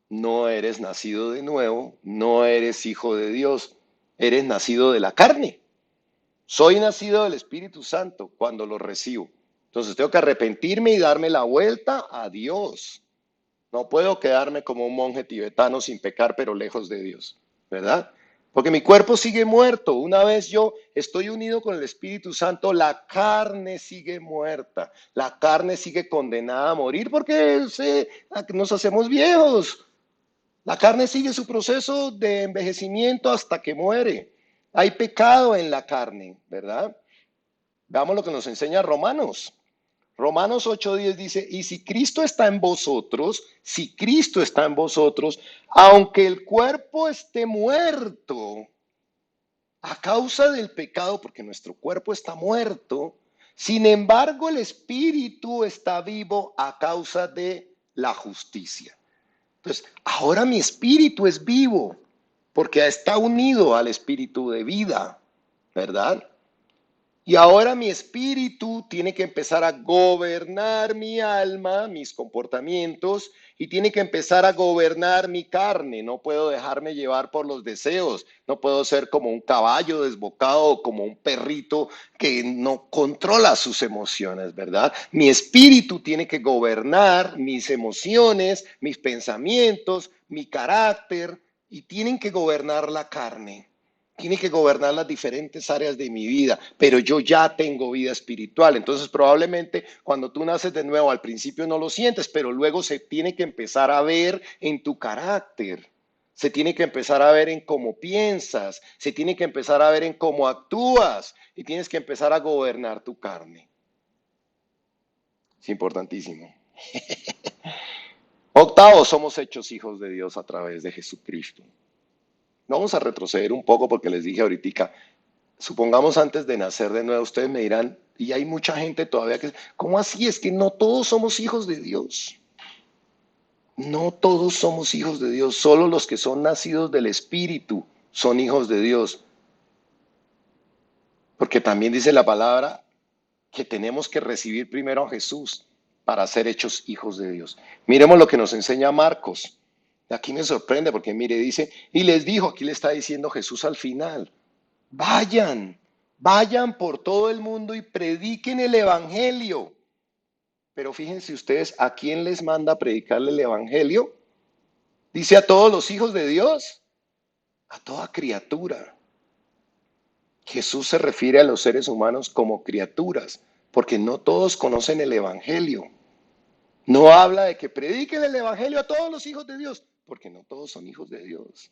no eres nacido de nuevo, no eres hijo de Dios, eres nacido de la carne. Soy nacido del Espíritu Santo cuando lo recibo. Entonces tengo que arrepentirme y darme la vuelta a Dios. No puedo quedarme como un monje tibetano sin pecar, pero lejos de Dios, ¿verdad? Porque mi cuerpo sigue muerto. Una vez yo estoy unido con el Espíritu Santo, la carne sigue muerta. La carne sigue condenada a morir porque nos hacemos viejos. La carne sigue su proceso de envejecimiento hasta que muere. Hay pecado en la carne, ¿verdad? Veamos lo que nos enseña Romanos. Romanos 8:10 dice, y si Cristo está en vosotros, aunque el cuerpo esté muerto a causa del pecado, porque nuestro cuerpo está muerto, sin embargo el espíritu está vivo a causa de la justicia. Entonces, ahora mi espíritu es vivo, porque está unido al espíritu de vida, ¿verdad? Y ahora mi espíritu tiene que empezar a gobernar mi alma, mis comportamientos, y tiene que empezar a gobernar mi carne. No puedo dejarme llevar por los deseos. No puedo ser como un caballo desbocado o como un perrito que no controla sus emociones, ¿verdad? Mi espíritu tiene que gobernar mis emociones, mis pensamientos, mi carácter, y tienen que gobernar la carne. Tiene que gobernar las diferentes áreas de mi vida, pero yo ya tengo vida espiritual. Entonces probablemente cuando tú naces de nuevo, al principio no lo sientes, pero luego se tiene que empezar a ver en tu carácter. Se tiene que empezar a ver en cómo piensas, se tiene que empezar a ver en cómo actúas y tienes que empezar a gobernar tu carne. Es importantísimo. Octavo, somos hechos hijos de Dios a través de Jesucristo. Vamos a retroceder un poco porque les dije ahorita, supongamos antes de nacer de nuevo, ustedes me dirán, y hay mucha gente todavía que, ¿cómo así? Es que no todos somos hijos de Dios. No todos somos hijos de Dios, solo los que son nacidos del Espíritu son hijos de Dios. Porque también dice la palabra que tenemos que recibir primero a Jesús para ser hechos hijos de Dios. Miremos lo que nos enseña Marcos. Aquí me sorprende porque mire, dice, y les dijo, aquí le está diciendo Jesús al final, vayan, vayan por todo el mundo y prediquen el evangelio. Pero fíjense ustedes, ¿a quién les manda a predicarle el evangelio? Dice a todos los hijos de Dios, a toda criatura. Jesús se refiere a los seres humanos como criaturas, porque no todos conocen el evangelio. No habla de que prediquen el evangelio a todos los hijos de Dios, porque no todos son hijos de Dios.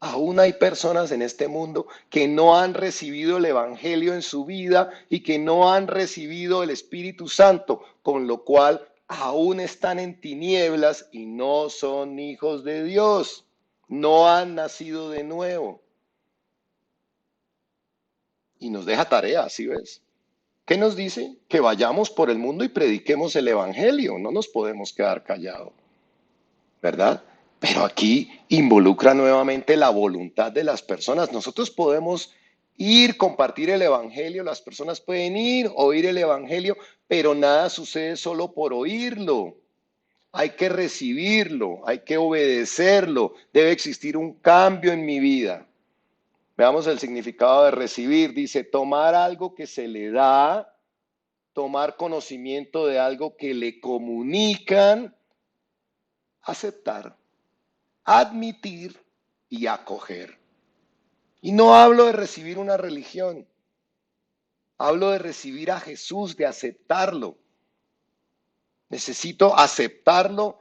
Aún hay personas en este mundo que no han recibido el Evangelio en su vida y que no han recibido el Espíritu Santo, con lo cual aún están en tinieblas y no son hijos de Dios, no han nacido de nuevo. Y nos deja tarea, ¿sí ves? ¿Qué nos dice? Que vayamos por el mundo y prediquemos el Evangelio, no nos podemos quedar callados, ¿verdad? Pero aquí involucra nuevamente la voluntad de las personas. Nosotros podemos ir, compartir el Evangelio, las personas pueden ir, oír el Evangelio, pero nada sucede solo por oírlo. Hay que recibirlo, hay que obedecerlo, debe existir un cambio en mi vida. Veamos el significado de recibir. Dice, tomar algo que se le da, tomar conocimiento de algo que le comunican, aceptar, admitir y acoger. Y no hablo de recibir una religión, hablo de recibir a Jesús, de aceptarlo. Necesito aceptarlo,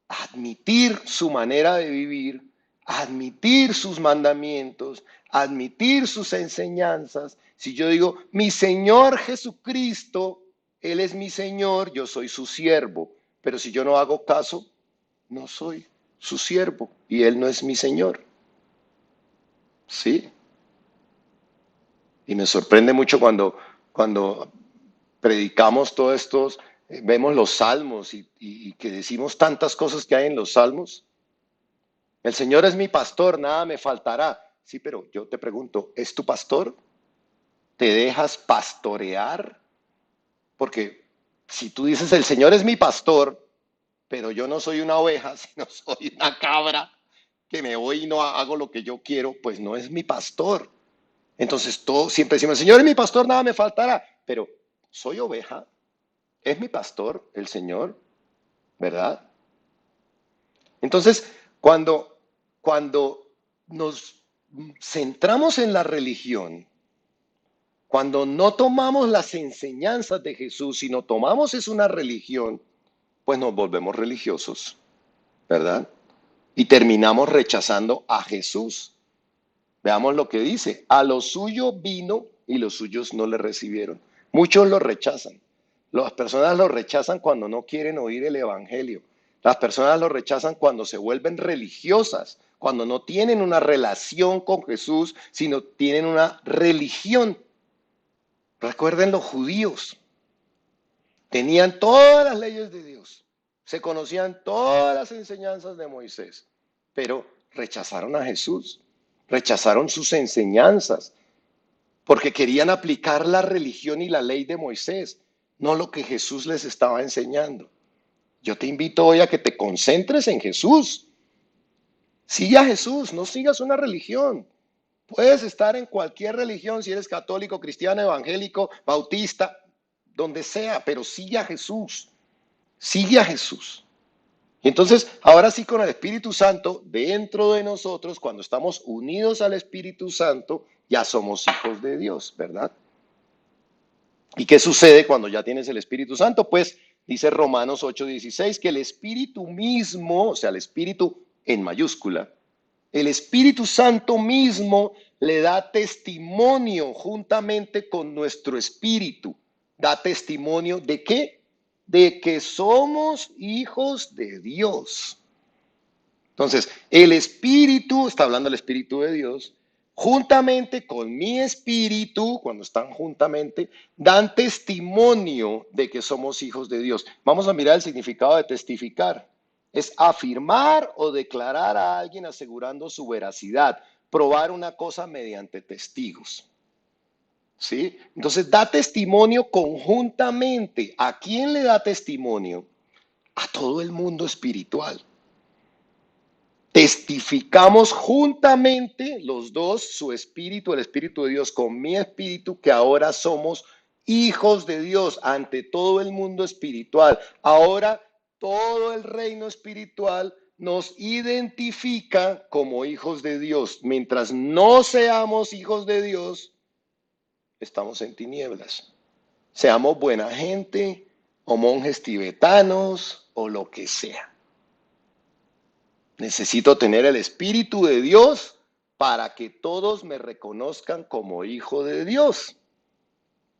admitir su manera de vivir, admitir sus mandamientos, admitir sus enseñanzas. Si yo digo, mi Señor Jesucristo, Él es mi Señor, yo soy su siervo, pero si yo no hago caso, no soy su siervo y Él no es mi Señor. ¿Sí? Y me sorprende mucho cuando predicamos todos estos, vemos los salmos y que decimos tantas cosas que hay en los salmos. El Señor es mi pastor, nada me faltará. Sí, pero yo te pregunto, ¿es tu pastor? ¿Te dejas pastorear? Porque si tú dices, el Señor es mi pastor, pero yo no soy una oveja, sino soy una cabra, que me voy y no hago lo que yo quiero, pues no es mi pastor. Entonces todo, siempre decimos, el Señor es mi pastor, nada me faltará, pero soy oveja, es mi pastor el Señor, ¿verdad? Entonces, cuando nos centramos en la religión, cuando no tomamos las enseñanzas de Jesús, sino tomamos es una religión, pues nos volvemos religiosos, ¿verdad? Y terminamos rechazando a Jesús. Veamos lo que dice, a lo suyo vino y los suyos no le recibieron. Muchos lo rechazan. Las personas lo rechazan cuando no quieren oír el evangelio. Las personas lo rechazan cuando se vuelven religiosas, cuando no tienen una relación con Jesús, sino tienen una religión. Recuerden los judíos. Tenían todas las leyes de Dios, se conocían todas las enseñanzas de Moisés, pero rechazaron a Jesús, rechazaron sus enseñanzas, porque querían aplicar la religión y la ley de Moisés, no lo que Jesús les estaba enseñando. Yo te invito hoy a que te concentres en Jesús. Sigue a Jesús, no sigas una religión. Puedes estar en cualquier religión, si eres católico, cristiano, evangélico, bautista, donde sea, pero sigue a Jesús. Sigue a Jesús. Y entonces, ahora sí con el Espíritu Santo dentro de nosotros, cuando estamos unidos al Espíritu Santo, ya somos hijos de Dios, ¿verdad? ¿Y qué sucede cuando ya tienes el Espíritu Santo? Pues dice Romanos 8:16 que el Espíritu mismo, o sea, el Espíritu en mayúscula, el Espíritu Santo mismo le da testimonio juntamente con nuestro espíritu. ¿Da testimonio de qué? De que somos hijos de Dios. Entonces, el Espíritu, está hablando el Espíritu de Dios, juntamente con mi espíritu, cuando están juntamente, dan testimonio de que somos hijos de Dios. Vamos a mirar el significado de testificar. Es afirmar o declarar a alguien asegurando su veracidad, probar una cosa mediante testigos. ¿Sí? Entonces da testimonio conjuntamente. ¿A quién le da testimonio? A todo el mundo espiritual. Testificamos juntamente los dos, su espíritu, el espíritu de Dios, con mi espíritu, que ahora somos hijos de Dios ante todo el mundo espiritual. Ahora todo el reino espiritual nos identifica como hijos de Dios. Mientras no seamos hijos de Dios, estamos en tinieblas. Seamos buena gente o monjes tibetanos o lo que sea. Necesito tener el Espíritu de Dios para que todos me reconozcan como hijo de Dios.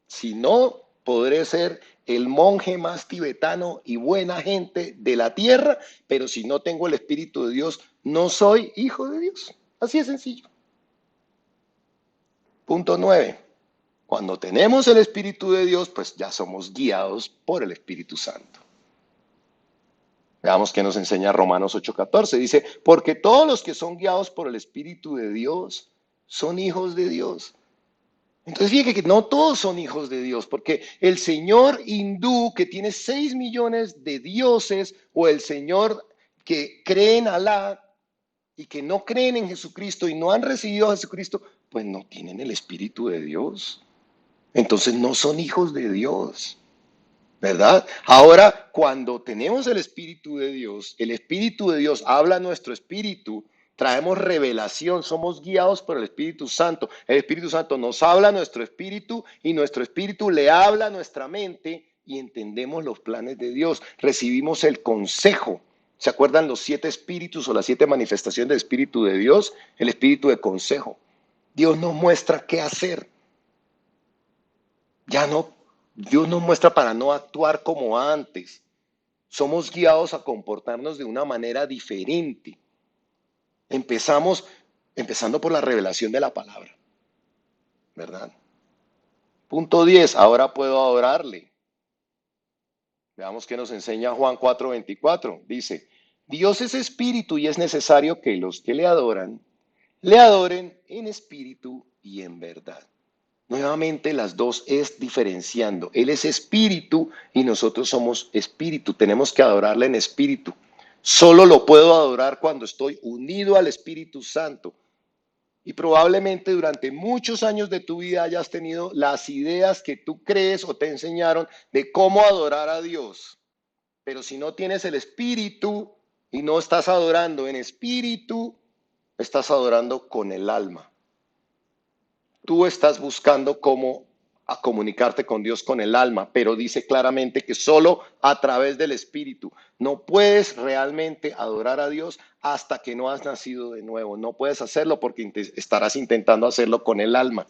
Si no, podré ser el monje más tibetano y buena gente de la tierra, pero si no tengo el Espíritu de Dios, no soy hijo de Dios. Así es sencillo. Punto 9. Cuando tenemos el Espíritu de Dios, pues ya somos guiados por el Espíritu Santo. Veamos qué nos enseña Romanos 8:14. Dice, porque todos los que son guiados por el Espíritu de Dios son hijos de Dios. Entonces fíjate que no todos son hijos de Dios, porque el señor hindú que tiene 6 millones de dioses, o el señor que cree en Alá y que no creen en Jesucristo y no han recibido a Jesucristo, pues no tienen el Espíritu de Dios. Entonces no son hijos de Dios. ¿Verdad? Ahora, cuando tenemos el Espíritu de Dios habla a nuestro espíritu, traemos revelación, somos guiados por el Espíritu Santo. El Espíritu Santo nos habla a nuestro espíritu y nuestro espíritu le habla a nuestra mente y entendemos los planes de Dios. Recibimos el consejo. ¿Se acuerdan los 7 espíritus o las 7 manifestaciones del Espíritu de Dios? El espíritu de consejo. Dios nos muestra qué hacer. Ya no Dios nos muestra para no actuar como antes. Somos guiados a comportarnos de una manera diferente. Empezando por la revelación de la palabra, ¿verdad? Punto 10. Ahora puedo adorarle. Veamos qué nos enseña Juan 4:24. Dice, Dios es espíritu y es necesario que los que le adoren en espíritu y en verdad. Nuevamente las dos es diferenciando. Él es espíritu y nosotros somos espíritu. Tenemos que adorarle en espíritu. Solo lo puedo adorar cuando estoy unido al Espíritu Santo. Y probablemente durante muchos años de tu vida hayas tenido las ideas que tú crees o te enseñaron de cómo adorar a Dios. Pero si no tienes el espíritu y no estás adorando en espíritu, estás adorando con el alma. Tú estás buscando cómo a comunicarte con Dios con el alma, pero dice claramente que solo a través del Espíritu. No puedes realmente adorar a Dios hasta que no has nacido de nuevo. No puedes hacerlo porque estarás intentando hacerlo con el alma.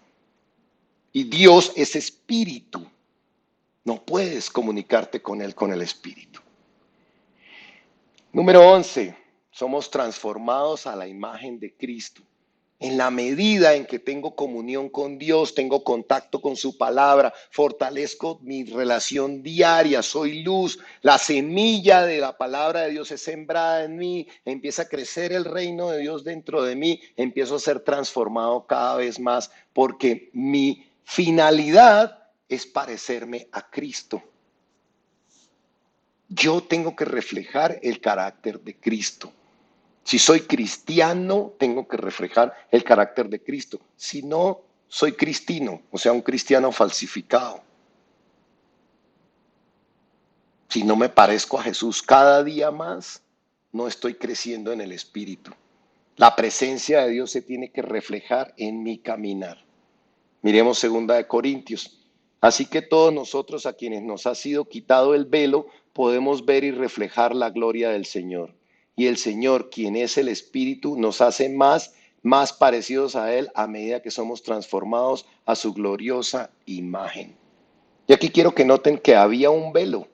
Y Dios es espíritu. No puedes comunicarte con Él con el Espíritu. Número 11. Somos transformados a la imagen de Cristo. En la medida en que tengo comunión con Dios, tengo contacto con su palabra, fortalezco mi relación diaria, soy luz, la semilla de la palabra de Dios es sembrada en mí, empieza a crecer el reino de Dios dentro de mí, empiezo a ser transformado cada vez más porque mi finalidad es parecerme a Cristo. Yo tengo que reflejar el carácter de Cristo. Si soy cristiano, tengo que reflejar el carácter de Cristo. Si no, soy cristino, o sea, un cristiano falsificado. Si no me parezco a Jesús cada día más, no estoy creciendo en el Espíritu. La presencia de Dios se tiene que reflejar en mi caminar. Miremos 2 Corintios. Así que todos nosotros a quienes nos ha sido quitado el velo, podemos ver y reflejar la gloria del Señor. Y el Señor, quien es el Espíritu, nos hace más parecidos a Él a medida que somos transformados a su gloriosa imagen. Y aquí quiero que noten que había un velo.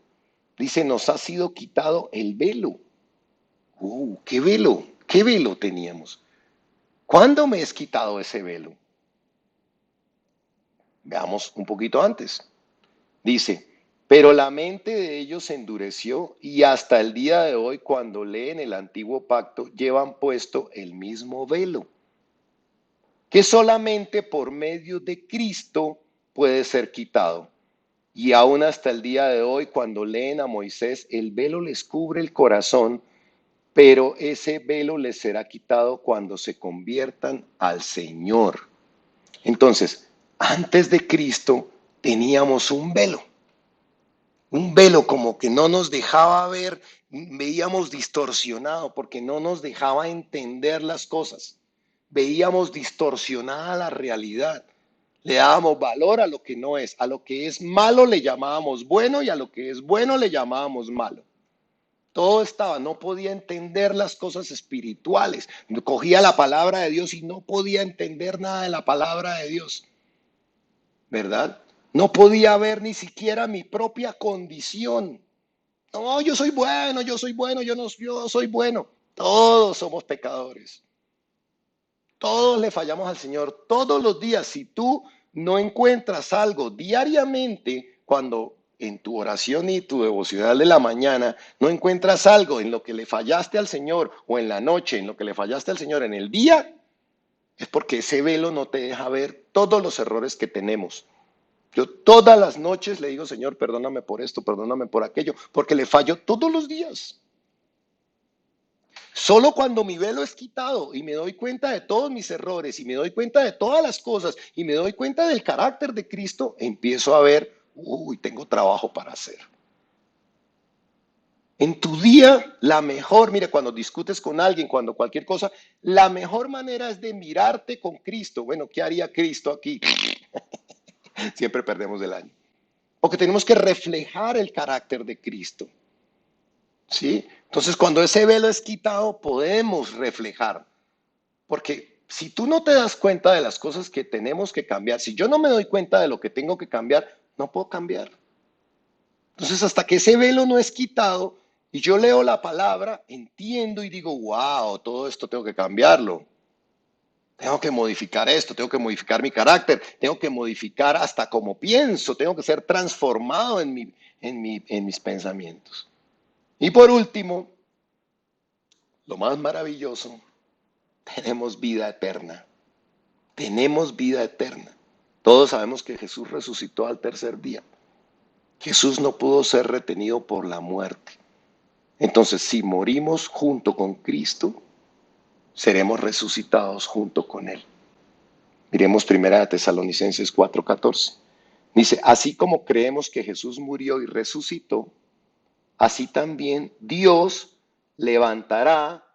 Dice, nos ha sido quitado el velo. ¿Qué velo? ¿Qué velo teníamos? ¿Cuándo me es quitado ese velo? Veamos un poquito antes. Dice, pero la mente de ellos se endureció y hasta el día de hoy cuando leen el antiguo pacto llevan puesto el mismo velo, que solamente por medio de Cristo puede ser quitado. Y aún hasta el día de hoy cuando leen a Moisés, el velo les cubre el corazón, pero ese velo les será quitado cuando se conviertan al Señor. Entonces, antes de Cristo teníamos un velo como que no nos dejaba ver, veíamos distorsionado porque no nos dejaba entender las cosas, veíamos distorsionada la realidad, le dábamos valor a lo que no es, a lo que es malo le llamábamos bueno y a lo que es bueno le llamábamos malo. Todo estaba, no podía entender las cosas espirituales, cogía la palabra de Dios y no podía entender nada de la palabra de Dios. ¿Verdad? No podía ver ni siquiera mi propia condición. No, yo soy bueno, yo soy bueno, yo soy bueno. Todos somos pecadores. Todos le fallamos al Señor todos los días. Si tú no encuentras algo diariamente, cuando en tu oración y tu devocional de la mañana no encuentras algo en lo que le fallaste al Señor o en la noche en lo que le fallaste al Señor en el día, es porque ese velo no te deja ver todos los errores que tenemos. Yo todas las noches le digo, Señor, perdóname por esto, perdóname por aquello, porque le fallo todos los días. Solo cuando mi velo es quitado y me doy cuenta de todos mis errores y me doy cuenta de todas las cosas y me doy cuenta del carácter de Cristo, empiezo a ver, tengo trabajo para hacer. En tu día, la mejor, mire, cuando discutes con alguien, cuando cualquier cosa, la mejor manera es de mirarte con Cristo. Bueno, ¿qué haría Cristo aquí? Siempre perdemos el año. Porque tenemos que reflejar el carácter de Cristo. ¿Sí? Entonces, cuando ese velo es quitado, podemos reflejar. Porque si tú no te das cuenta de las cosas que tenemos que cambiar, si yo no me doy cuenta de lo que tengo que cambiar, no puedo cambiar. Entonces, hasta que ese velo no es quitado y yo leo la palabra, entiendo y digo, wow, todo esto tengo que cambiarlo. Tengo que modificar esto, tengo que modificar mi carácter, tengo que modificar hasta cómo pienso, tengo que ser transformado en mis pensamientos. Y por último, lo más maravilloso, tenemos vida eterna. Tenemos vida eterna. Todos sabemos que Jesús resucitó al tercer día. Jesús no pudo ser retenido por la muerte. Entonces, si morimos junto con Cristo, seremos resucitados junto con Él. Miremos 1 Tesalonicenses 4:14. Dice, así como creemos que Jesús murió y resucitó, así también Dios levantará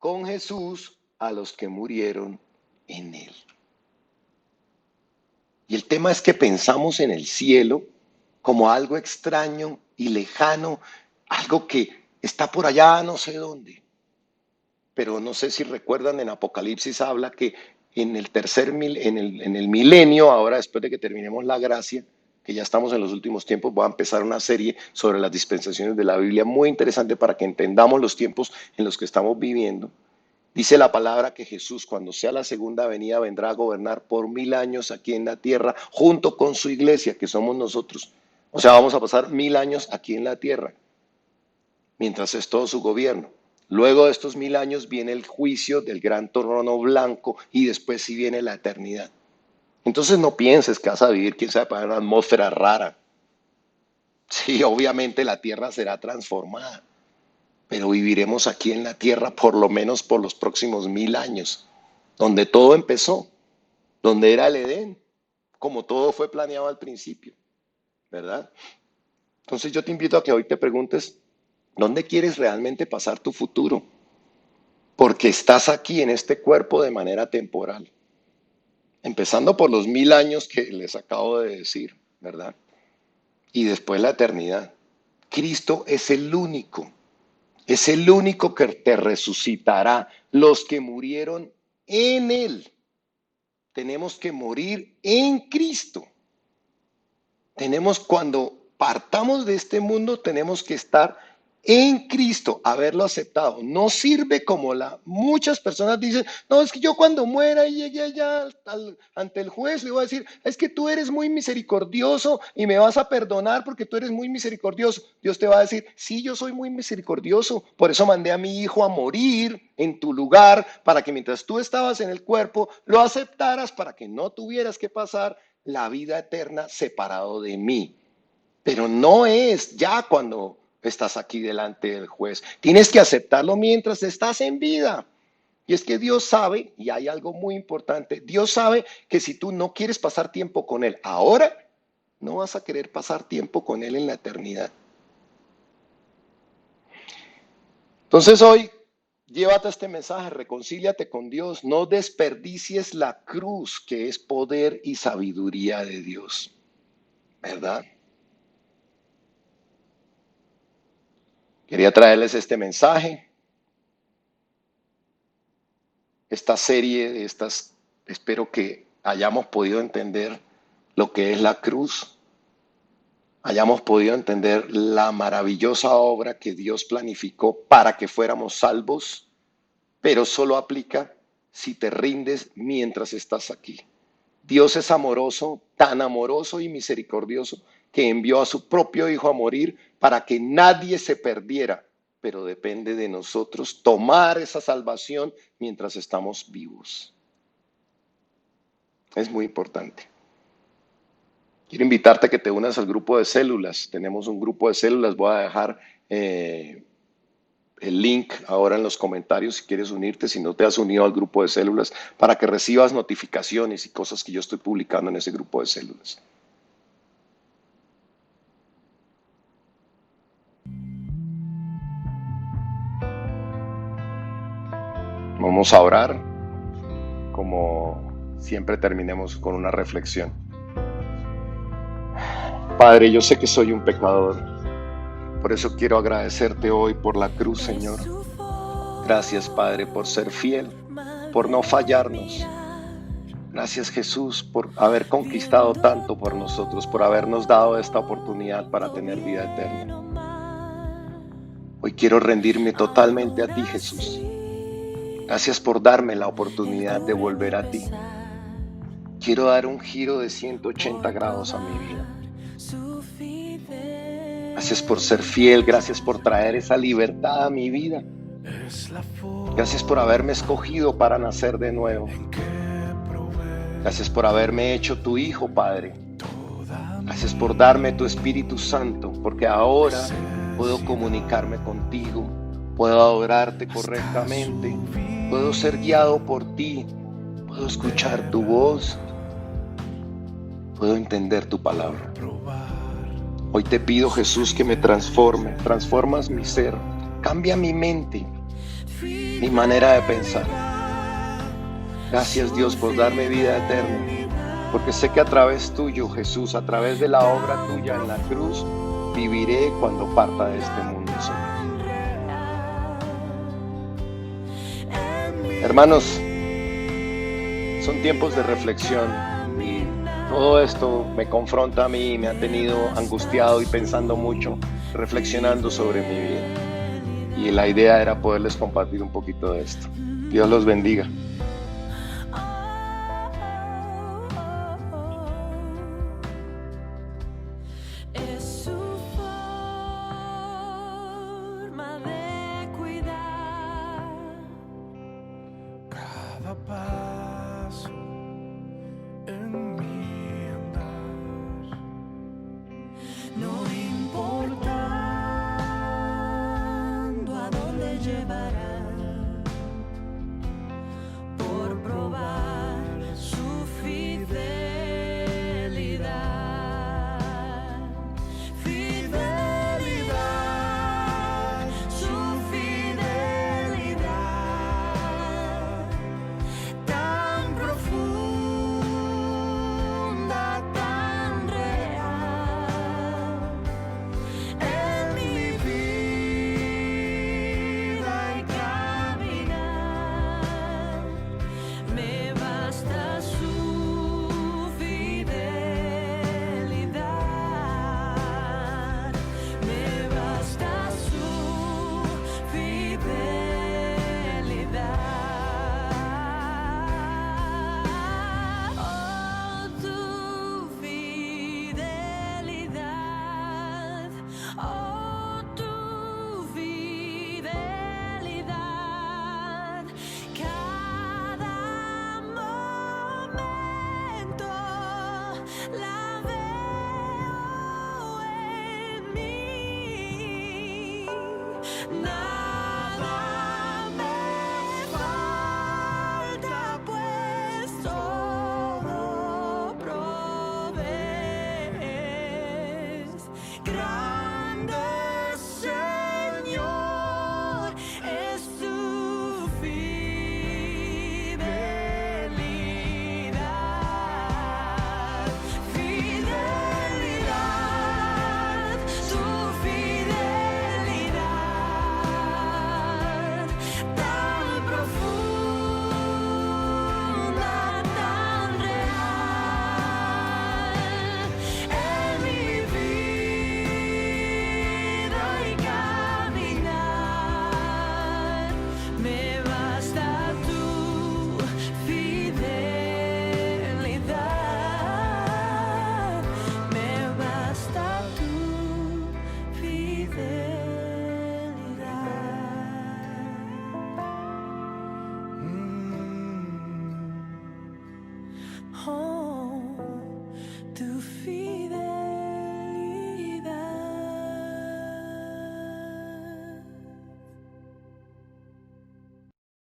con Jesús a los que murieron en Él. Y el tema es que pensamos en el cielo como algo extraño y lejano, algo que está por allá no sé dónde. Pero no sé si recuerdan, en Apocalipsis habla que en el milenio, ahora después de que terminemos la gracia, que ya estamos en los últimos tiempos, voy a empezar una serie sobre las dispensaciones de la Biblia, muy interesante para que entendamos los tiempos en los que estamos viviendo. Dice la palabra que Jesús, cuando sea la segunda venida, vendrá a gobernar por 1000 años aquí en la tierra, junto con su iglesia, que somos nosotros. O sea, vamos a pasar 1000 años aquí en la tierra, mientras es todo su gobierno. Luego de estos 1000 años viene el juicio del gran trono blanco y después sí viene la eternidad. Entonces no pienses que vas a vivir, quién sabe, para una atmósfera rara. Sí, obviamente la tierra será transformada, pero viviremos aquí en la tierra por lo menos por los próximos 1000 años, donde todo empezó, donde era el Edén, como todo fue planeado al principio, ¿verdad? Entonces yo te invito a que hoy te preguntes, ¿dónde quieres realmente pasar tu futuro? Porque estás aquí en este cuerpo de manera temporal, empezando por los 1000 años que les acabo de decir, ¿verdad? Y después la eternidad. Cristo es el único que te resucitará. Los que murieron en Él. Tenemos que morir en Cristo. Cuando partamos de este mundo, tenemos que estar en Cristo, haberlo aceptado. No sirve como muchas personas dicen, no, es que yo cuando muera y llegue allá ante el juez le voy a decir, es que tú eres muy misericordioso y me vas a perdonar porque tú eres muy misericordioso. Dios te va a decir, sí, yo soy muy misericordioso, por eso mandé a mi hijo a morir en tu lugar, para que mientras tú estabas en el cuerpo, lo aceptaras para que no tuvieras que pasar la vida eterna separado de mí. Pero no es ya cuando estás aquí delante del juez. Tienes que aceptarlo mientras estás en vida. Y es que Dios sabe, y hay algo muy importante, Dios sabe que si tú no quieres pasar tiempo con Él ahora, no vas a querer pasar tiempo con Él en la eternidad. Entonces hoy, llévate este mensaje, reconcíliate con Dios, no desperdicies la cruz que es poder y sabiduría de Dios, ¿verdad? Quería traerles este mensaje, esta serie de estas, espero que hayamos podido entender lo que es la cruz, hayamos podido entender la maravillosa obra que Dios planificó para que fuéramos salvos, pero solo aplica si te rindes mientras estás aquí. Dios es amoroso, tan amoroso y misericordioso, que envió a su propio Hijo a morir para que nadie se perdiera, pero depende de nosotros tomar esa salvación mientras estamos vivos. Es muy importante. Quiero invitarte a que te unas al grupo de células. Tenemos un grupo de células, voy a dejar el link ahora en los comentarios si quieres unirte, si no te has unido al grupo de células, para que recibas notificaciones y cosas que yo estoy publicando en ese grupo de células. Vamos a orar, como siempre terminemos con una reflexión. Padre, yo sé que soy un pecador, por eso quiero agradecerte hoy por la cruz, Señor. Gracias, Padre, por ser fiel, por no fallarnos. Gracias, Jesús, por haber conquistado tanto por nosotros, por habernos dado esta oportunidad para tener vida eterna. Hoy quiero rendirme totalmente a ti, Jesús. Gracias por darme la oportunidad de volver a ti. Quiero dar un giro de 180 grados a mi vida. Gracias por ser fiel, gracias por traer esa libertad a mi vida. Gracias por haberme escogido para nacer de nuevo. Gracias por haberme hecho tu hijo, Padre. Gracias por darme tu Espíritu Santo, porque ahora puedo comunicarme contigo, puedo adorarte correctamente, puedo ser guiado por ti, puedo escuchar tu voz, puedo entender tu palabra. Hoy te pido, Jesús, que me transformas mi ser, cambia mi mente, mi manera de pensar. Gracias, Dios, por darme vida eterna, porque sé que a través tuyo, Jesús, a través de la obra tuya en la cruz, viviré cuando parta de este mundo, Señor. Hermanos, son tiempos de reflexión y Todo esto me confronta a mí, me ha tenido angustiado y pensando mucho, reflexionando sobre mi vida. Y la idea era poderles compartir un poquito de esto. Dios los bendiga. Es su forma de cuidar cada paso en mi andar, no importando a dónde llevará, por probar su fidelidad. Fidelidad, su fidelidad, tan profunda, tan real, en mi vida y caminar, me basta su fidelidad, me basta su fidelidad. Oh, tu fidelidad, oh, tu fidelidad, cada momento la veo en mí. Nada me falta, pues todo provees. Gracias.